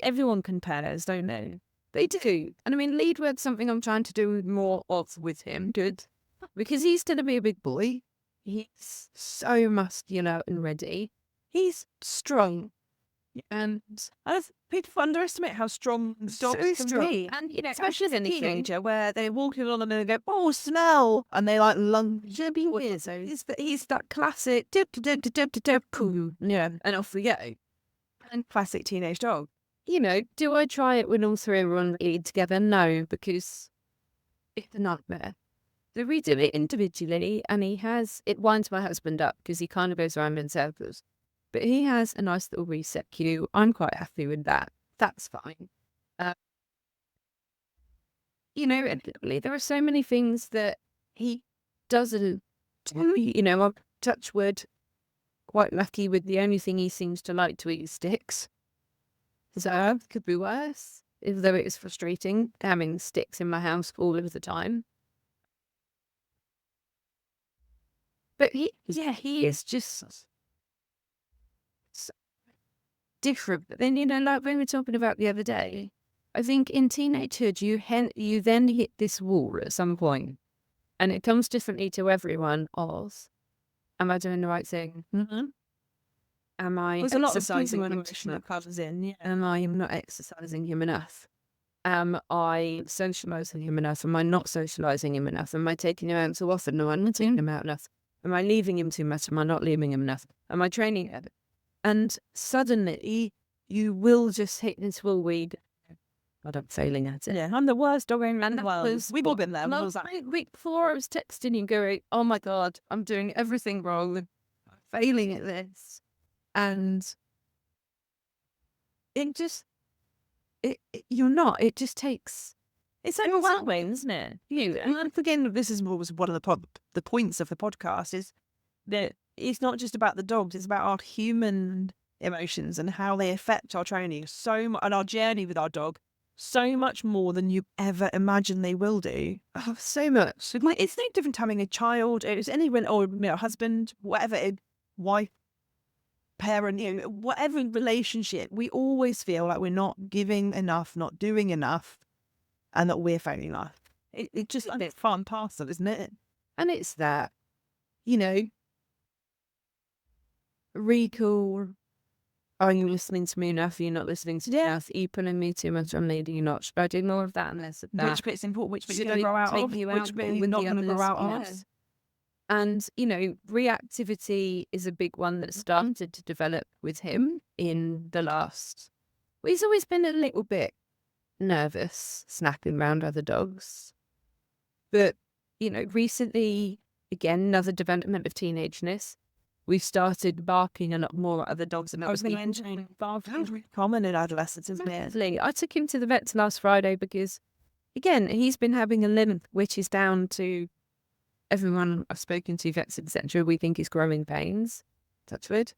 everyone compares, don't they? They do. And I mean, lead word's something I'm trying to do more of with him. Good. Because he's going to be a big boy. He's so muscular and ready. He's strong. And people underestimate how strong dogs can be. And, especially as a teenager where they're walking along and they go, oh, smell. And they like lunge. So he's that classic, yeah, and off we go. And classic teenage dog. Do I try it when all 3 are on the lead together? No, because it's a nightmare. So we do it individually, and it winds my husband up because he kind of goes around in circles. But he has a nice little reset cue. I'm quite happy with that. That's fine. There are so many things that he doesn't do. I'm touch wood, quite lucky with the only thing he seems to like to eat is sticks. So could be worse, though it is frustrating having sticks in my house all of the time. But he is just so different. But then, like we were talking about the other day, I think in teenagehood, you then hit this wall at some point, and it comes differently to everyone. Am I doing the right thing? Mm-hmm. Am I There's a lot of exercising emotion that comes in. Yeah. Am I not exercising him enough? Am I socialising him enough? Am I not socialising him enough? Am I taking him out too often? No, I'm not taking him out enough. Am I leaving him too much? Am I not leaving him enough? Am I training him? And suddenly, you will just hit this whirlwind. God, I'm failing at it. Yeah, I'm the worst dog owner in the world. We've all been there. Week before, I was texting you going, oh my God, I'm doing everything wrong. I'm failing at this. And you're not. It just takes. It's overwhelming, isn't it? And again, this was one of the points of the podcast is that it's not just about the dogs; it's about our human emotions and how they affect our training so much and our journey with our dog so much more than you ever imagine they will do. Oh, so much. It's no different to having a child. It's anyone or husband, whatever, wife. parent, whatever relationship, we always feel like we're not giving enough, not doing enough, and that we're failing life. It's just it's fun parcel, isn't it? And it's that, recall. Are you listening to me enough? Are you not listening to me enough? Are you pulling me too much on me? Do you not spreading all of that and less of that? Which bit's important? Which bit's Should going to I grow out take of? you Which out bit with not the going to grow others? out Yeah. of? And, reactivity is a big one that started to develop with him in the last... Well, he's always been a little bit nervous, snapping around other dogs. But, recently, again, another development of teenageness, we've started barking a lot more at other dogs. And I was going to mention barking is really common in adolescence, isn't it? I took him to the vet last Friday because, again, he's been having a limp, which is down to everyone I've spoken to, vets, etc. We think is growing pains. Touch wood.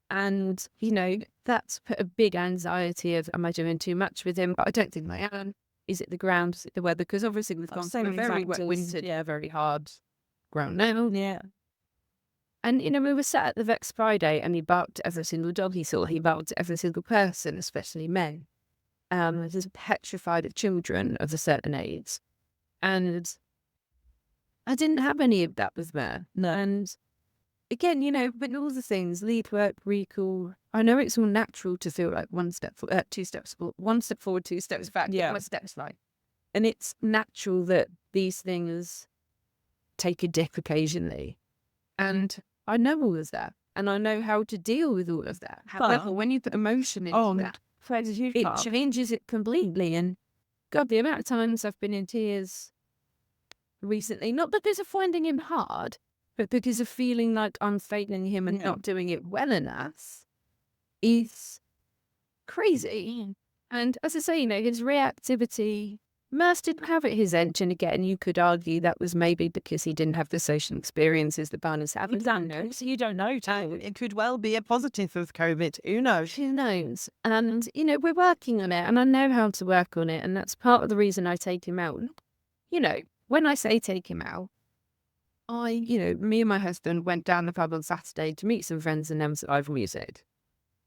And, that's put a big anxiety of, am I doing too much with him? But I don't think I am. Is it the ground? Is it the weather? Because obviously we've gone through a very wet winter, very hard ground now. Yeah. And, we were sat at the vet's Friday and he barked at every single dog he saw. He barked at every single person, especially men. He's petrified of children of a certain age. And I didn't have any of that with Mer. No. And again, but all the things, lead work, recall, I know it's all natural to feel like one step forward, 2 steps forward, 1 step forward, 2 steps back, Yeah. 1 step slide. And it's natural that these things take a dip occasionally. And I know all of that. And I know how to deal with all of that. However, when you put emotion into that, it changes it completely. And God, the amount of times I've been in tears recently, not because of finding him hard, but because of feeling like I'm failing him and not doing it well enough, is crazy. And as I say, his reactivity, Merce didn't have at his edge. And again, you could argue that was maybe because he didn't have the social experiences that Barney's had. So you don't know, too. It could well be a positive of COVID. Who knows? Who knows? And, we're working on it and I know how to work on it. And that's part of the reason I take him out. When I say take him out, me and my husband went down the pub on Saturday to meet some friends and them that I've music.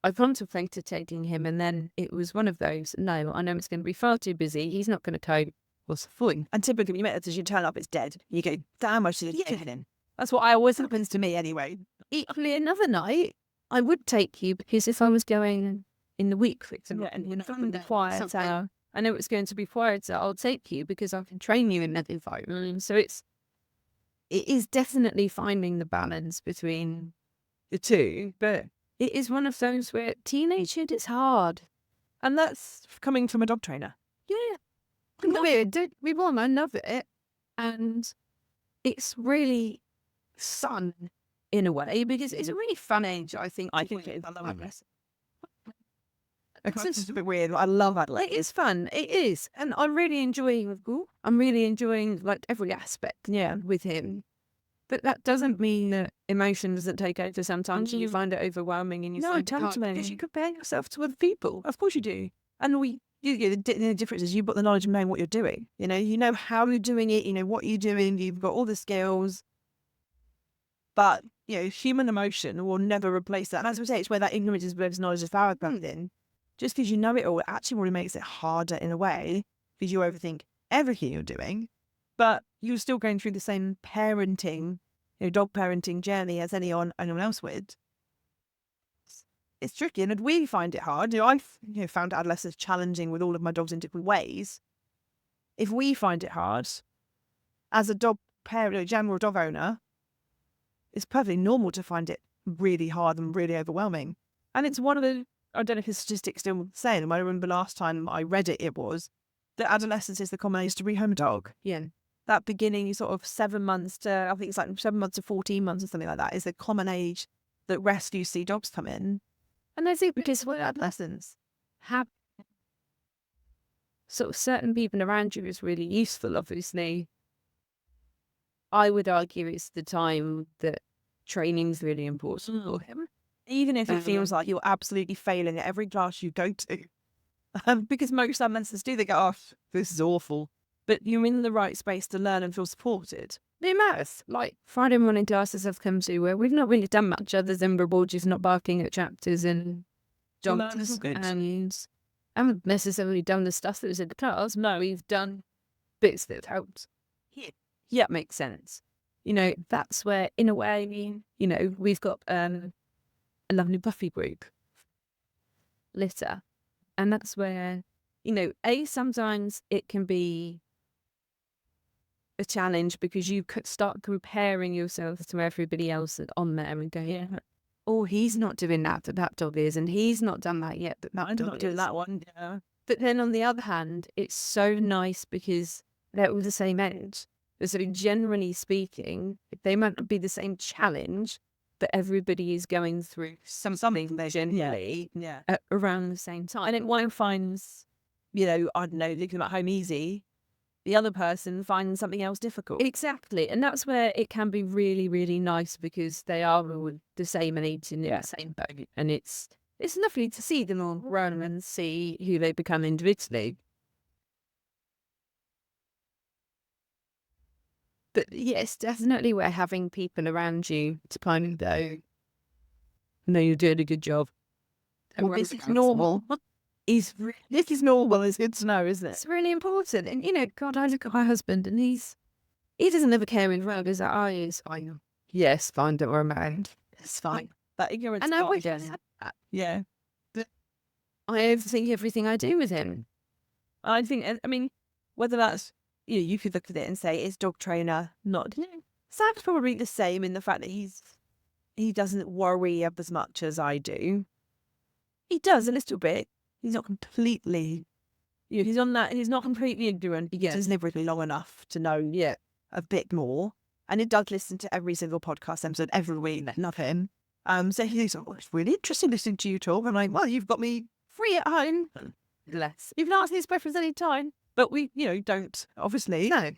I contemplated taking him and then it was one of those, no, I know it's going to be far too busy. He's not going to cope. What's the point? And typically when you met it, as you turn up, it's dead. You go, damn, I should have taken him. That's what always happens to me anyway. Equally, another night, I would take you because if I was going in the week, for example, and quiet hour, I know it's going to be quiet, so I'll take you because I can train you in that environment. So it is definitely finding the balance between the two, but it is one of those where teenagehood is hard. And that's coming from a dog trainer. Yeah. We want, I love it. And it's really fun in a way because it's a really fun age, I think. I think it is. I love it. It's just a bit weird. I love Adelaide. It is fun. It is. And I'm really enjoying like every aspect with him. But that doesn't mean that emotion doesn't take over sometimes and you find it overwhelming and you because you compare yourself to other people. Of course you do. And the difference is you've got the knowledge of knowing what you're doing. You know how you're doing it, you know what you're doing, you've got all the skills. But, human emotion will never replace that. And as we say, it's where that ignorance is versus knowledge is power comes in. Just because you know it all, it actually really makes it harder in a way because you overthink everything you're doing. But you're still going through the same parenting, dog parenting journey as anyone else would. It's tricky, and we find it hard. I've found adolescence challenging with all of my dogs in different ways. If we find it hard, as a dog parent, a general dog owner, it's perfectly normal to find it really hard and really overwhelming. And it's one of the, I don't know if the statistics still say them. I remember last time I read it was that adolescence is the common age to rehome a dog. Yeah. That beginning sort of 7 months to, I think it's like 7 months to 14 months or something like that is the common age that rescue see dogs come in. And I think because what adolescents have sort of certain people around you is really useful, obviously. I would argue it's the time that training's really important for him. Even if it feels like you're absolutely failing at every class you go to. Because most adolescents do, they go, oh, this is awful. But you're in the right space to learn and feel supported. the amount like Friday morning classes I've come to where we've not really done much other than we're just not barking at chapters and Well, that's dogs, good. and I haven't necessarily done the stuff that was in the class. No, we've done bits that have helped. Yeah, makes sense. That's where, in a way, we've got a lovely Buffy group, litter, and that's where, sometimes it can be a challenge because you could start comparing yourself to everybody else on there and go, yeah, oh, he's not doing that, but that dog is, and he's not done that yet, but that I'm dog not doing is. that one. Yeah. But then on the other hand, it's so nice because they're all the same age. So generally speaking, they might not be the same challenge, but everybody is going through something generally around the same time. And one finds, I don't know, looking at home easy, the other person finds something else difficult. exactly. And that's where it can be really, really nice because they are all the same age and in the same boat. And it's lovely to see them all run and see who they become individually. But yes, definitely where having people around you to kind of go, no, you're doing a good job. Well, this is normal. This is normal. It's good to know, isn't it? It's really important. And, God, I look at my husband and he doesn't ever care in road. He's like, oh, yes, fine. Yes, fine, don't worry about it. It's fine. That ignorance. And I part, wish yes. Yeah. I overthink everything I do with him. I think, whether that's, you could look at it and say, is dog trainer not, Sam's probably the same in the fact that he doesn't worry as much as I do. He does a little bit. He's not completely, he's not completely ignorant. He gets lived with me long enough to know a bit more. And he does listen to every single podcast episode every week. Love him. So he's like, it's really interesting listening to you talk. I'm like, well, you've got me free at home. Less. You can ask his preference any time. But we, don't, obviously. No.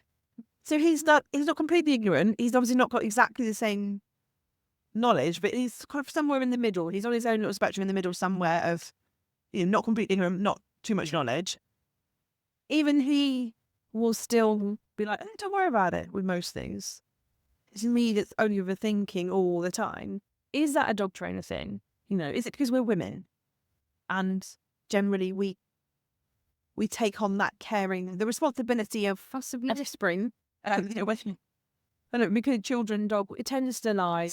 So he's not completely ignorant. He's obviously not got exactly the same knowledge, but he's kind of somewhere in the middle. He's on his own little spectrum in the middle somewhere of, not completely ignorant, not too much knowledge. Even he will still be like, don't worry about it with most things. It's me that's only overthinking all the time. Is that a dog trainer thing? Is it because we're women? And generally we take on the responsibility of Possibly spring. Because children, dog, it tends to lie.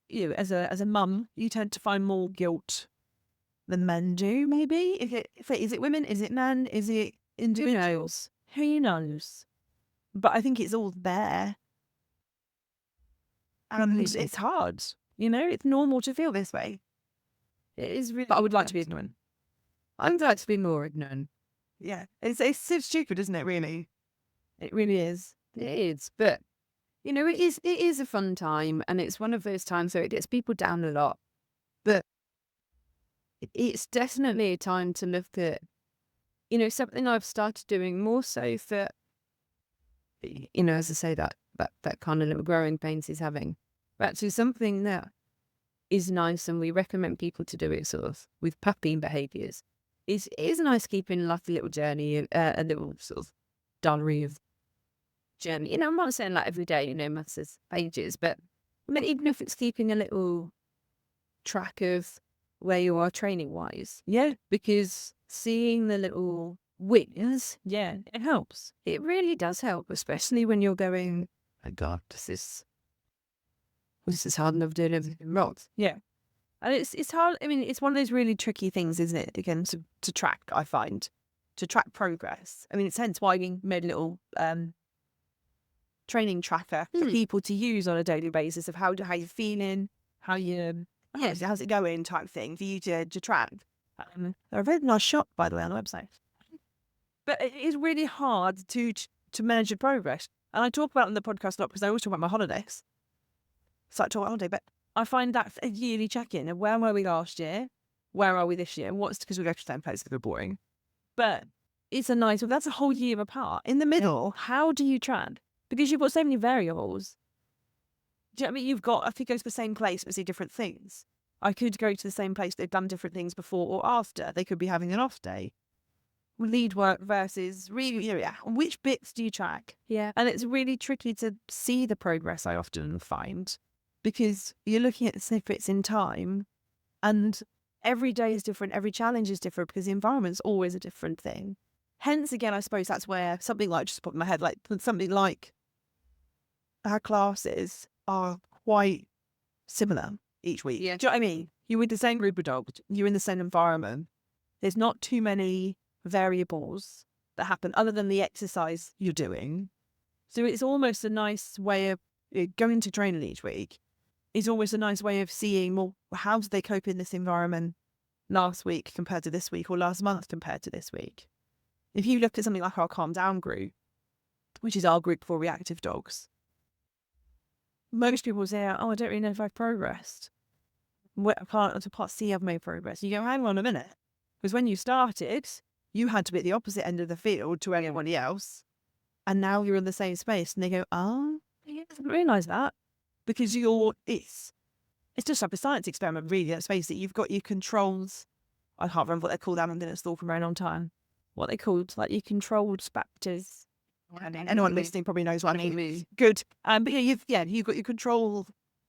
As a mum, you tend to find more guilt than men do. Maybe is it women? Is it men? Is it individuals? Who knows? But I think it's all there, and it's hard. It's normal to feel this way. It is really. But I would like to be ignorant. I'd like to be more ignorant. Yeah, it's so stupid, isn't it? Really, it really is. It is, but it is a fun time, and it's one of those times where it gets people down a lot. But it's definitely a time to look at, something I've started doing more so for, as I say that kind of little growing pains he's having, but actually something that is nice, and we recommend people to do it sort of with puppy behaviours. It is nice keeping like a little journey, a little sort of diary of journey. I'm not saying like every day, masses pages, but even if it's keeping a little track of where you are training wise. Yeah, because seeing the little wins, it helps. It really does help, especially when you're going, oh God, this is hard enough doing everything wrong. Yeah. And it's hard. It's one of those really tricky things, isn't it? Again, to track, I find, to track progress. It's hence why we made a little training tracker for people to use on a daily basis of how you're feeling, how's it going type thing for you to track. They're a very nice shop, by the way, on the website. But it is really hard to measure progress. And I talk about it on the podcast a lot because I always talk about my holidays. So I talk about holiday, but I find that's a yearly check-in of where were we last year, where are we this year, and what's because we go to the same place that we're boring. But it's that's a whole year apart. In the middle, how do you track? Because you've got so many variables. Do you know what I mean? You've got, if you go to the same place but see different things. I could go to the same place, they've done different things before or after. They could be having an off day. lead work versus really, which bits do you track? Yeah. And it's really tricky to see the progress, I often find, because you're looking at the snippets in time, and every day is different, every challenge is different, because the environment's always a different thing. Hence, again, I suppose that's where something like, just pop in my head, like something like our classes are quite similar each week. Yeah. Do you know what I mean? You're with the same group of dogs, you're in the same environment. There's not too many variables that happen other than the exercise you're doing. So it's almost a nice way of going to training each week is almost a nice way of seeing, well, how did they cope in this environment last week compared to this week, or last month compared to this week? If you look at something like our calm down group, which is our group for reactive dogs, most people say, oh, I don't really know if I've progressed. I can't see I've made progress. You go, hang on a minute. Because when you started, you had to be at the opposite end of the field to anybody else. And now you're in the same space. And they go, oh, yeah, I didn't realise that. Because it's just like a science experiment, really. Let's face it, you've got your controls. I can't remember what they're called. I haven't been at school for a very long time. What they're called, like your controlled factors. Anyone listening probably knows what I mean. Good. But you've got your control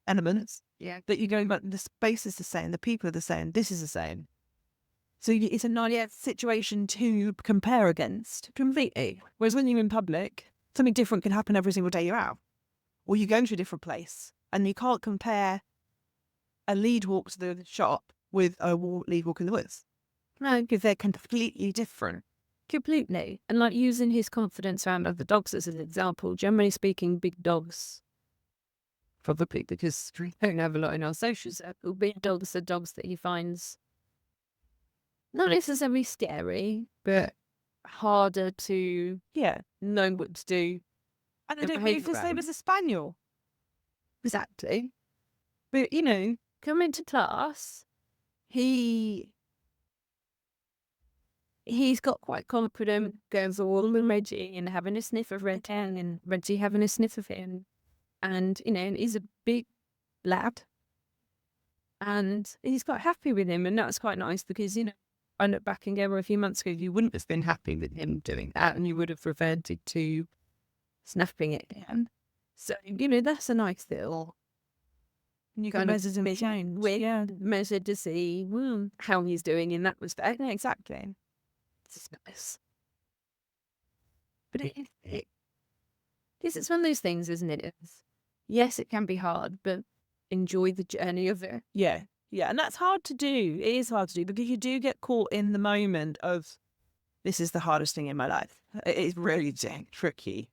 elements. Yeah. That you're going, but the space is the same, the people are the same, this is the same. So it's a nice situation to compare against completely. Whereas when you're in public, something different can happen every single day you're out. Or you go to a different place, and you can't compare a lead walk to the shop with a lead walk in the woods. No, Because they're completely different. completely. And like using his confidence around other dogs as an example, generally speaking, big dogs, probably because we don't have a lot in our social circle, big dogs are dogs that he finds not necessarily scary, but harder to know what to do. And they And don't behave move the same around. as a spaniel. Exactly. But, Coming to class, he's got quite confident, goes all with Reggie and having a sniff of Red Tang and Reggie having a sniff of him. And, and he's a big lad. And he's quite happy with him. And that's quite nice because, I look back and go, well, a few months ago, you wouldn't have been happy with him doing that. And you would have reverted to snapping it down. So, that's a nice little you can kind of measure and change. measure to see how he's doing in that respect. Yeah, exactly. It's nice. But it's one of those things, isn't it? Yes, it can be hard, but enjoy the journey of it. Yeah. Yeah. And that's hard to do. It is hard to do because you do get caught in the moment of, this is the hardest thing in my life. It is really tricky.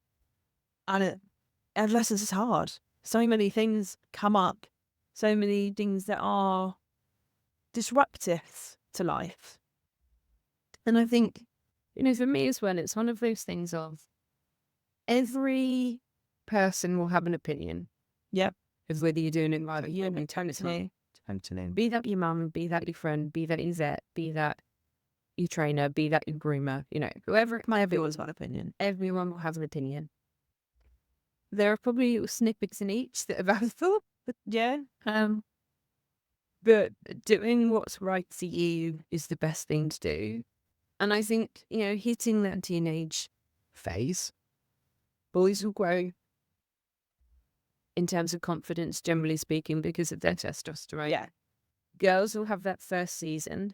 And adolescence is hard. So many things come up. So many things that are disruptive to life. And I think, for me as well, it's one of those things of every person will have an opinion. Yep. Of whether you're doing it right or you're totally. Be that your mum, be that your friend, be that your vet, be that your trainer, be that your groomer, whoever it might be. Everyone's got an opinion. Everyone will have an opinion. There are probably little snippets in each that are valuable. Yeah. But doing what's right for you is the best thing to do. And I think, hitting that teenage phase, boys will grow in terms of confidence, generally speaking, because of their testosterone. Yeah. Girls will have that first season.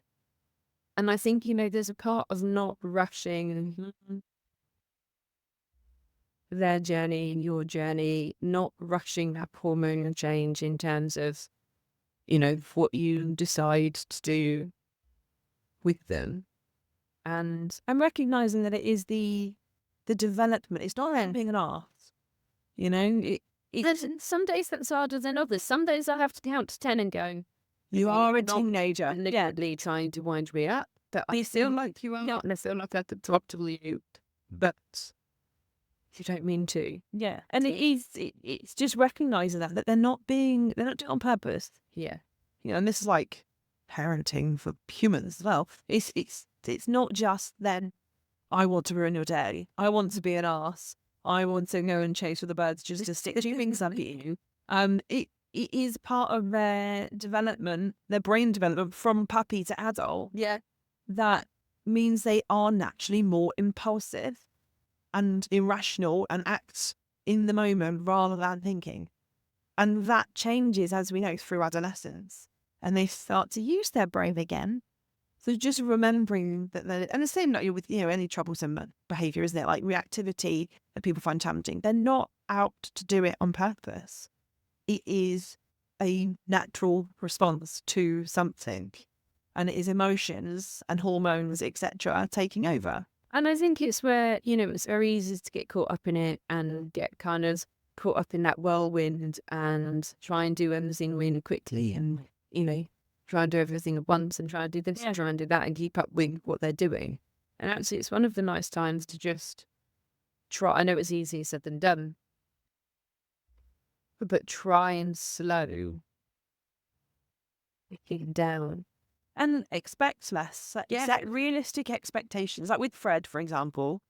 And I think, there's a part of not rushing their journey, your journey, not rushing that hormonal change in terms of, what you decide to do with them. And I'm recognizing that it is the development. It's not being an art. And some days that's harder than others. Some days I have to count to 10 and go, you are a teenager. Deliberately trying to wind me up. But I feel like you are. And I feel like at the top to you. But you don't mean to. Yeah. And it's just recognizing that they're not doing it on purpose. Yeah. And this is like parenting for humans as well. It's not just then, I want to ruin your day. I want to be an arse. I want to go and chase with the birds just to stick things up at you. It is part of their development, their brain development from puppy to adult. Yeah. That means they are naturally more impulsive and irrational and act in the moment rather than thinking. And that changes, as we know, through adolescence. And they start to use their brain again. So just remembering that, and the same like with any troublesome behaviour, isn't it? Like reactivity that people find challenging. They're not out to do it on purpose. It is a natural response to something, and it is emotions and hormones, etc., taking over. And I think it's where, it's very easy to get caught up in it and get kind of caught up in that whirlwind and try and do everything really quickly and, try and do everything at once and try and do this and try and do that and keep up with what they're doing. And actually, it's one of the nice times to just try. I know it's easier said than done, but try and slow it down. And expect less. Set realistic expectations. Like with Fred, for example,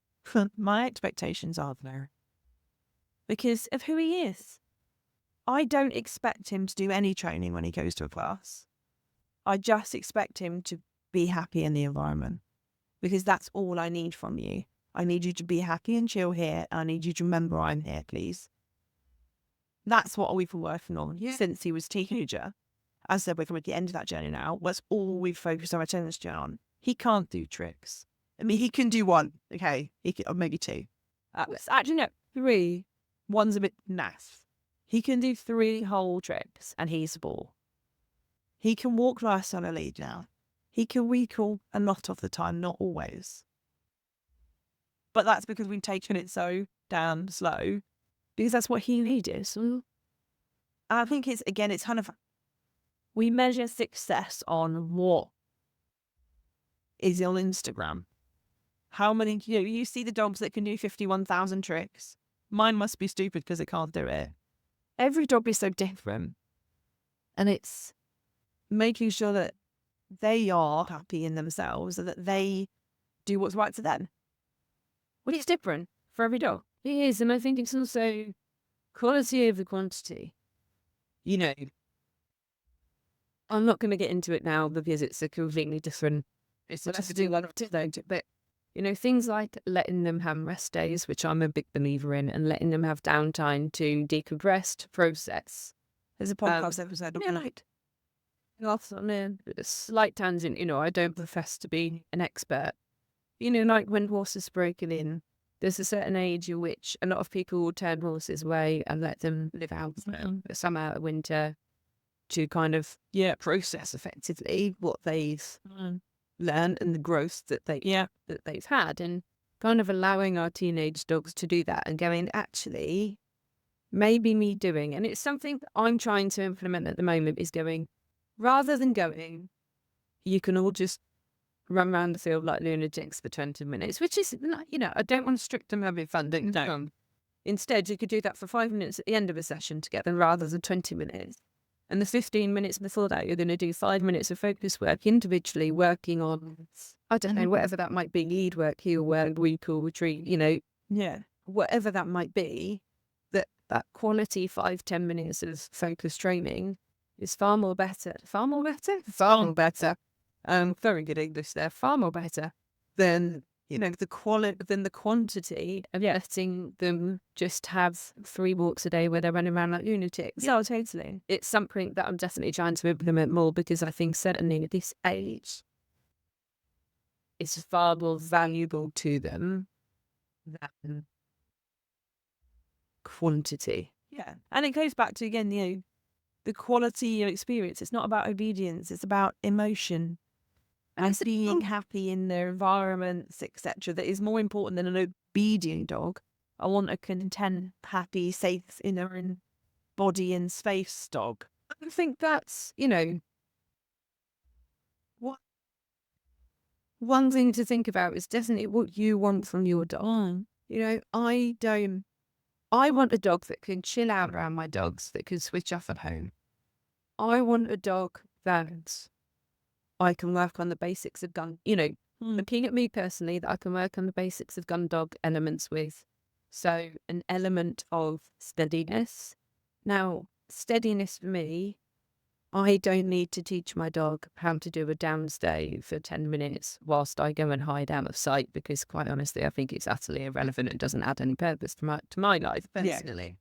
my expectations are there because of who he is. I don't expect him to do any training when he goes to a class. I just expect him to be happy in the environment because that's all I need from you. I need you to be happy and chill here. I need you to remember I'm here, please. That's what we've been working on since he was a teenager. As I said, we're at the end of that journey now. That's all we've focused our attention on. He can't do tricks. I mean, he can do one, okay? He can, or maybe two. Actually, no, 3. One's a bit naff. He can do 3 whole tricks, and he's 4. He can walk nice on a lead now. He can recall a lot of the time, not always. But that's because we've taken it so damn slow, because that's what he needed. I think it's kind of, we measure success on what is on Instagram. How many, you see the dogs that can do 51,000 tricks. Mine must be stupid because it can't do it. Every dog is so different. And it's making sure that they are happy in themselves and that they do what's right for them. Well, it's different for every dog. It is, and I think it's also quality over quantity. I'm not going to get into it now because it's a completely different. It's Let's do one of two, but things like letting them have rest days, which I'm a big believer in, and letting them have downtime to decompress, to process. There's a podcast episode. Off on a slight tangent, I don't profess to be an expert. Like when horses are broken in, there's a certain age at which a lot of people will turn horses away and let them live out some out of winter to kind of process effectively what they've learned and the growth that they've had, and kind of allowing our teenage dogs to do that and going, actually, maybe me doing, and it's something that I'm trying to implement at the moment, is going, rather than going, you can all just run around the field like lunatics for 20 minutes, which is, I don't want to restrict them having fun. No. Instead, you could do that for 5 minutes at the end of a session together rather than 20 minutes. And the 15 minutes before that, you're going to do 5 minutes of focus work individually, working on, I don't know, whatever that might be, lead work, heel work, recall, retreat, whatever that might be, that quality 5-10 minutes of focus training is far more better. Very good English there. Far more better than the quality, than the quantity of letting them just have 3 walks a day where they're running around like lunatics. Yeah, totally. It's something that I'm definitely trying to implement more, because I think certainly at this age, it's far more valuable to them than quantity. Yeah, and it goes back to again, the quality of experience. It's not about obedience; it's about emotion and being happy in their environments, etc. That is more important than an obedient dog. I want a content, happy, safe in their own body and space dog. I think that's, what one thing to think about is definitely what you want from your dog. I want a dog that can chill out around my dogs, that can switch off at home. I want a dog that I can work on the basics of gun, looking at me personally, that I can work on the basics of gun dog elements with. So an element of steadiness. Now, steadiness for me, I don't need to teach my dog how to do a downstay for 10 minutes whilst I go and hide out of sight, because quite honestly, I think it's utterly irrelevant. It doesn't add any purpose to my life personally.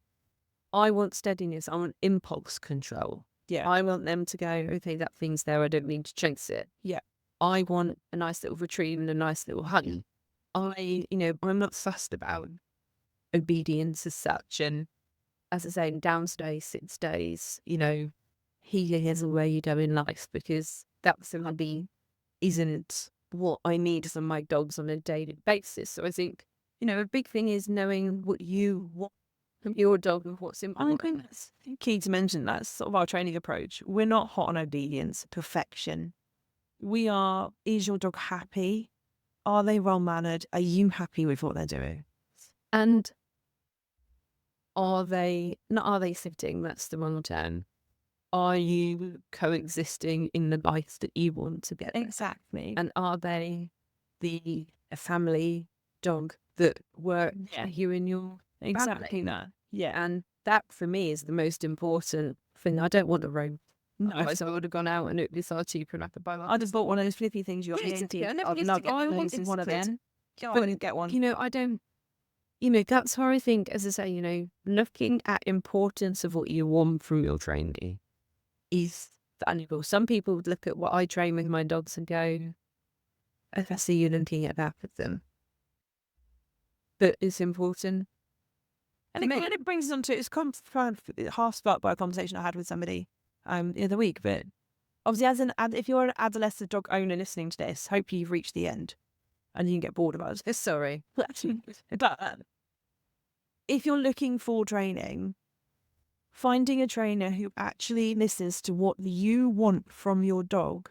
I want steadiness. I want impulse control. Yeah. I want them to go, okay, that thing's there. I don't need to chase it. Yeah. I want a nice little retrieve and a nice little hug. I'm not fussed about obedience as such. And as I say, downstays, sit stays, he is where you go in life, because that's isn't what I need from my dogs on a daily basis. So I think, a big thing is knowing what you want from your dog and what's important. I think that's key to mention. That's sort of our training approach. We're not hot on obedience, perfection. We are, is your dog happy? Are they well-mannered? Are you happy with what they're doing? And are they sitting? That's the wrong term. Are you coexisting in the life that you want to get? Exactly. And are they a family dog that work you in your Exactly family? that. Yeah. And that for me is the most important thing. I don't want a robe. No. Otherwise I would have gone out and it was far cheaper enough to buy one. I just bought one of those flippy things you got. I wanted one of them. I didn't get one. I don't. That's how I think, as I say, looking at importance of what you want from your training is valuable. Some people would look at what I train with my dogs and go, if I see you looking at that with them. But it's important. And it brings us on to, it's half sparked by a conversation I had with somebody the other week. But obviously, if you're an adolescent dog owner listening to this, hopefully you've reached the end and you can get bored of us. Sorry. But if you're looking for training, finding a trainer who actually listens to what you want from your dog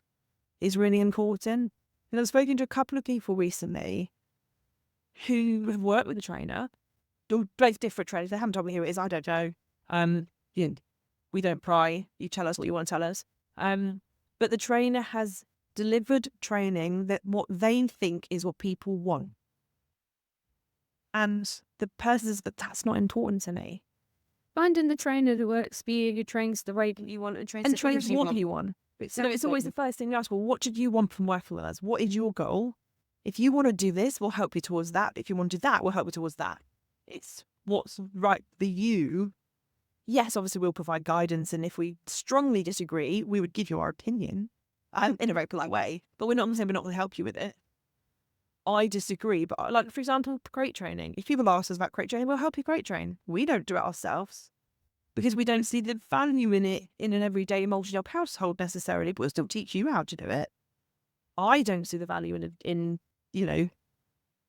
is really important. And I've spoken to a couple of people recently who have worked with a trainer, both different trainers. They haven't told me who it is. I don't know. We don't pry. You tell us what you want to tell us. But the trainer has delivered training that what they think is what people want. And the person says, but that's not important to me. Finding the trainer that works for you, who trains the way that you want, and trains what you want. So it's always the first thing you ask, well, what did you want from working with us? What is your goal? If you want to do this, we'll help you towards that. If you want to do that, we'll help you towards that. It's what's right for you. Yes, obviously we'll provide guidance, and if we strongly disagree, we would give you our opinion in a very polite way, but we're not saying we're not going to help you with it. I disagree, but like, for example, crate training. If people ask us about crate training, we'll help you crate train. We don't do it ourselves because we don't see the value in it in an everyday multi-job household necessarily, but we'll still teach you how to do it. I don't see the value in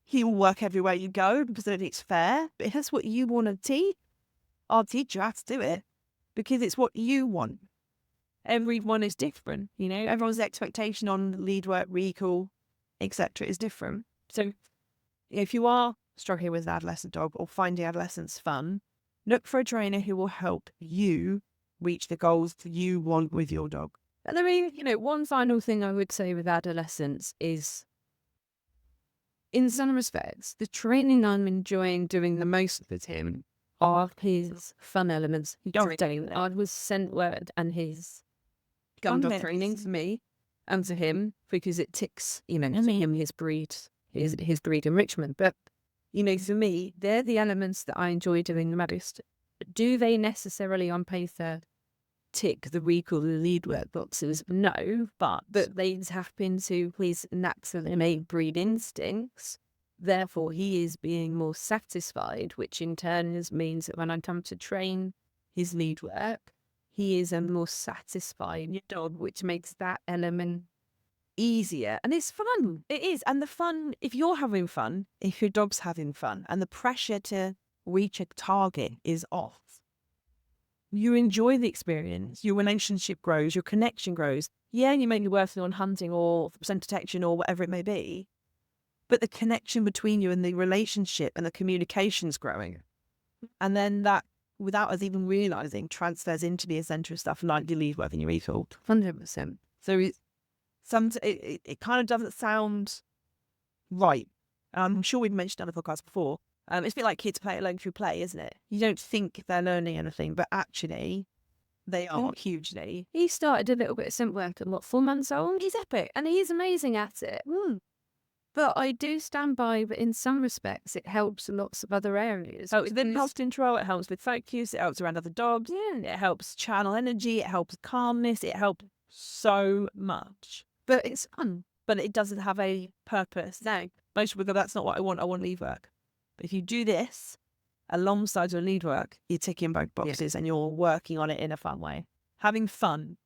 he will work everywhere you go because I don't think it's fair, but if that's what you want to teach, I'll teach you how to do it because it's what you want. Everyone is different, everyone's expectation on lead work, recall, etc. is different. So if you are struggling with an adolescent dog or finding adolescence fun, look for a trainer who will help you reach the goals that you want with your dog. And I mean, one final thing I would say with adolescence is, in some respects, the training I'm enjoying doing the most with him are his fun elements. I was sent word and his gun dog training for me and to him, because it ticks, his breed, his breed enrichment. But, for me, they're the elements that I enjoy doing the most. Do they necessarily on paper tick the recall, the lead work boxes? No, but they tap into his natural innate breed instincts. Therefore, he is being more satisfied, which in turn means that when I come to train his lead work, he is a more satisfied dog, which makes that element easier. And it's fun. It is. And the fun, if you're having fun, if your dog's having fun, and the pressure to reach a target is off, you enjoy the experience, your relationship grows, your connection grows. Yeah, you may be working on hunting or scent detection or whatever it may be, but the connection between you and the relationship and the communication's growing. And then that, without us even realising, transfers into the essential stuff like your lead work and your recall. 100%. So it kind of doesn't sound right. I'm sure we've mentioned on the podcast before. It's a bit like kids learn through play, isn't it? You don't think they're learning anything, but actually They are hugely. He started a little bit of scent work at 4 months old. He's epic. And he's amazing at it. But I do stand by that in some respects it helps in lots of other areas. So it helps control, it helps with focus, it helps around other dogs, Yeah. it helps channel energy, it helps calmness, it helps so much. But it's fun. But it doesn't have a purpose. No. Most people go, that's not what I want lead work. But if you do this alongside your lead work, you're ticking both boxes and you're working on it in a fun way. Having fun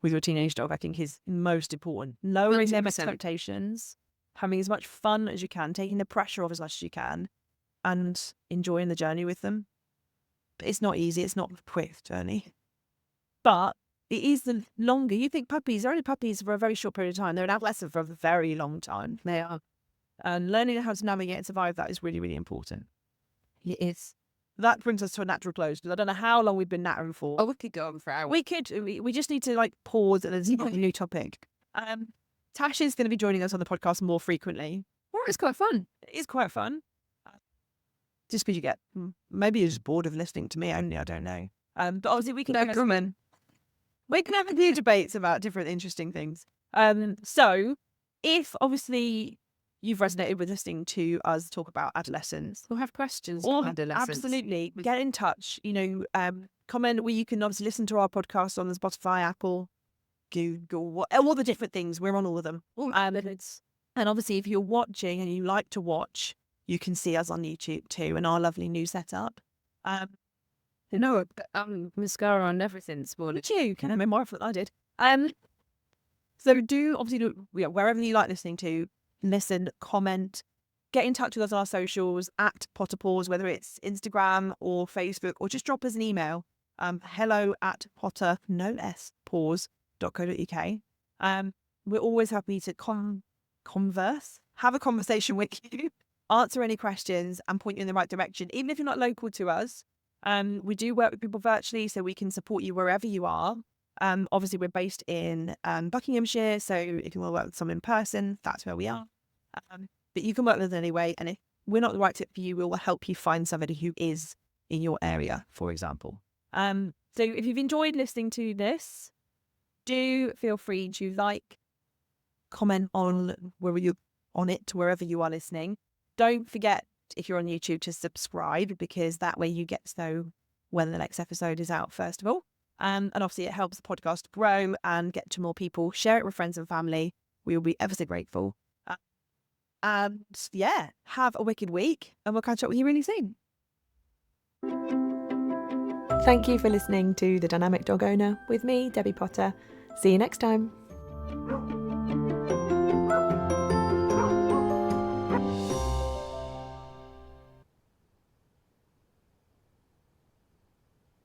with your teenage dog, I think, is most important. Lowering their 100%. expectations, having as much fun as you can, taking the pressure off as much as you can, and enjoying the journey with them. But it's not easy. It's not a quick journey. But it is the longer. You think puppies, they're only puppies for a very short period of time. They're an adolescent for a very long time. They are. And learning how to navigate and survive that is really, really important. It is. That brings us to a natural close, because I don't know how long we've been nattering for. Oh, we could go on for hours. We could. We just need to pause and there's a new topic. Tash is going to be joining us on the podcast more frequently. Well, it's quite fun. It is quite fun. Just because you get, maybe you're just bored of listening to me only, I don't know. But obviously we can have a few debates about different interesting things. So if obviously you've resonated with listening to us talk about adolescence, We'll have questions or on adolescence. absolutely get in touch, comment where you can obviously listen to our podcast on the Spotify, Apple, Google, all the different things. We're on all of them. And obviously if you're watching and you like to watch, you can see us on YouTube too, and our lovely new setup. Mascara on everything this morning. You can have more than I did. So do obviously wherever you like listening to, listen, comment, get in touch with us on our socials at Potterpaws, whether it's Instagram or Facebook, or just drop us an email. hello@potter, no S, paws.co.uk. We're always happy to converse, have a conversation with you, answer any questions and point you in the right direction. Even if you're not local to us, we do work with people virtually, so we can support you wherever you are. Obviously, we're based in Buckinghamshire, so if you want to work with someone in person, that's where we are. But you can work with us anyway, and if we're not the right fit for you, we'll help you find somebody who is in your area, for example. So if you've enjoyed listening to this, do feel free to comment on wherever you are listening. Don't forget, if you're on YouTube, to subscribe, because that way you get to know when the next episode is out, first of all. And obviously it helps the podcast grow and get to more people. Share it with friends and family. We will be ever so grateful. And have a wicked week, and we'll catch up with you really soon. Thank you for listening to The Dynamic Dog Owner with me, Debbie Potter. See you next time.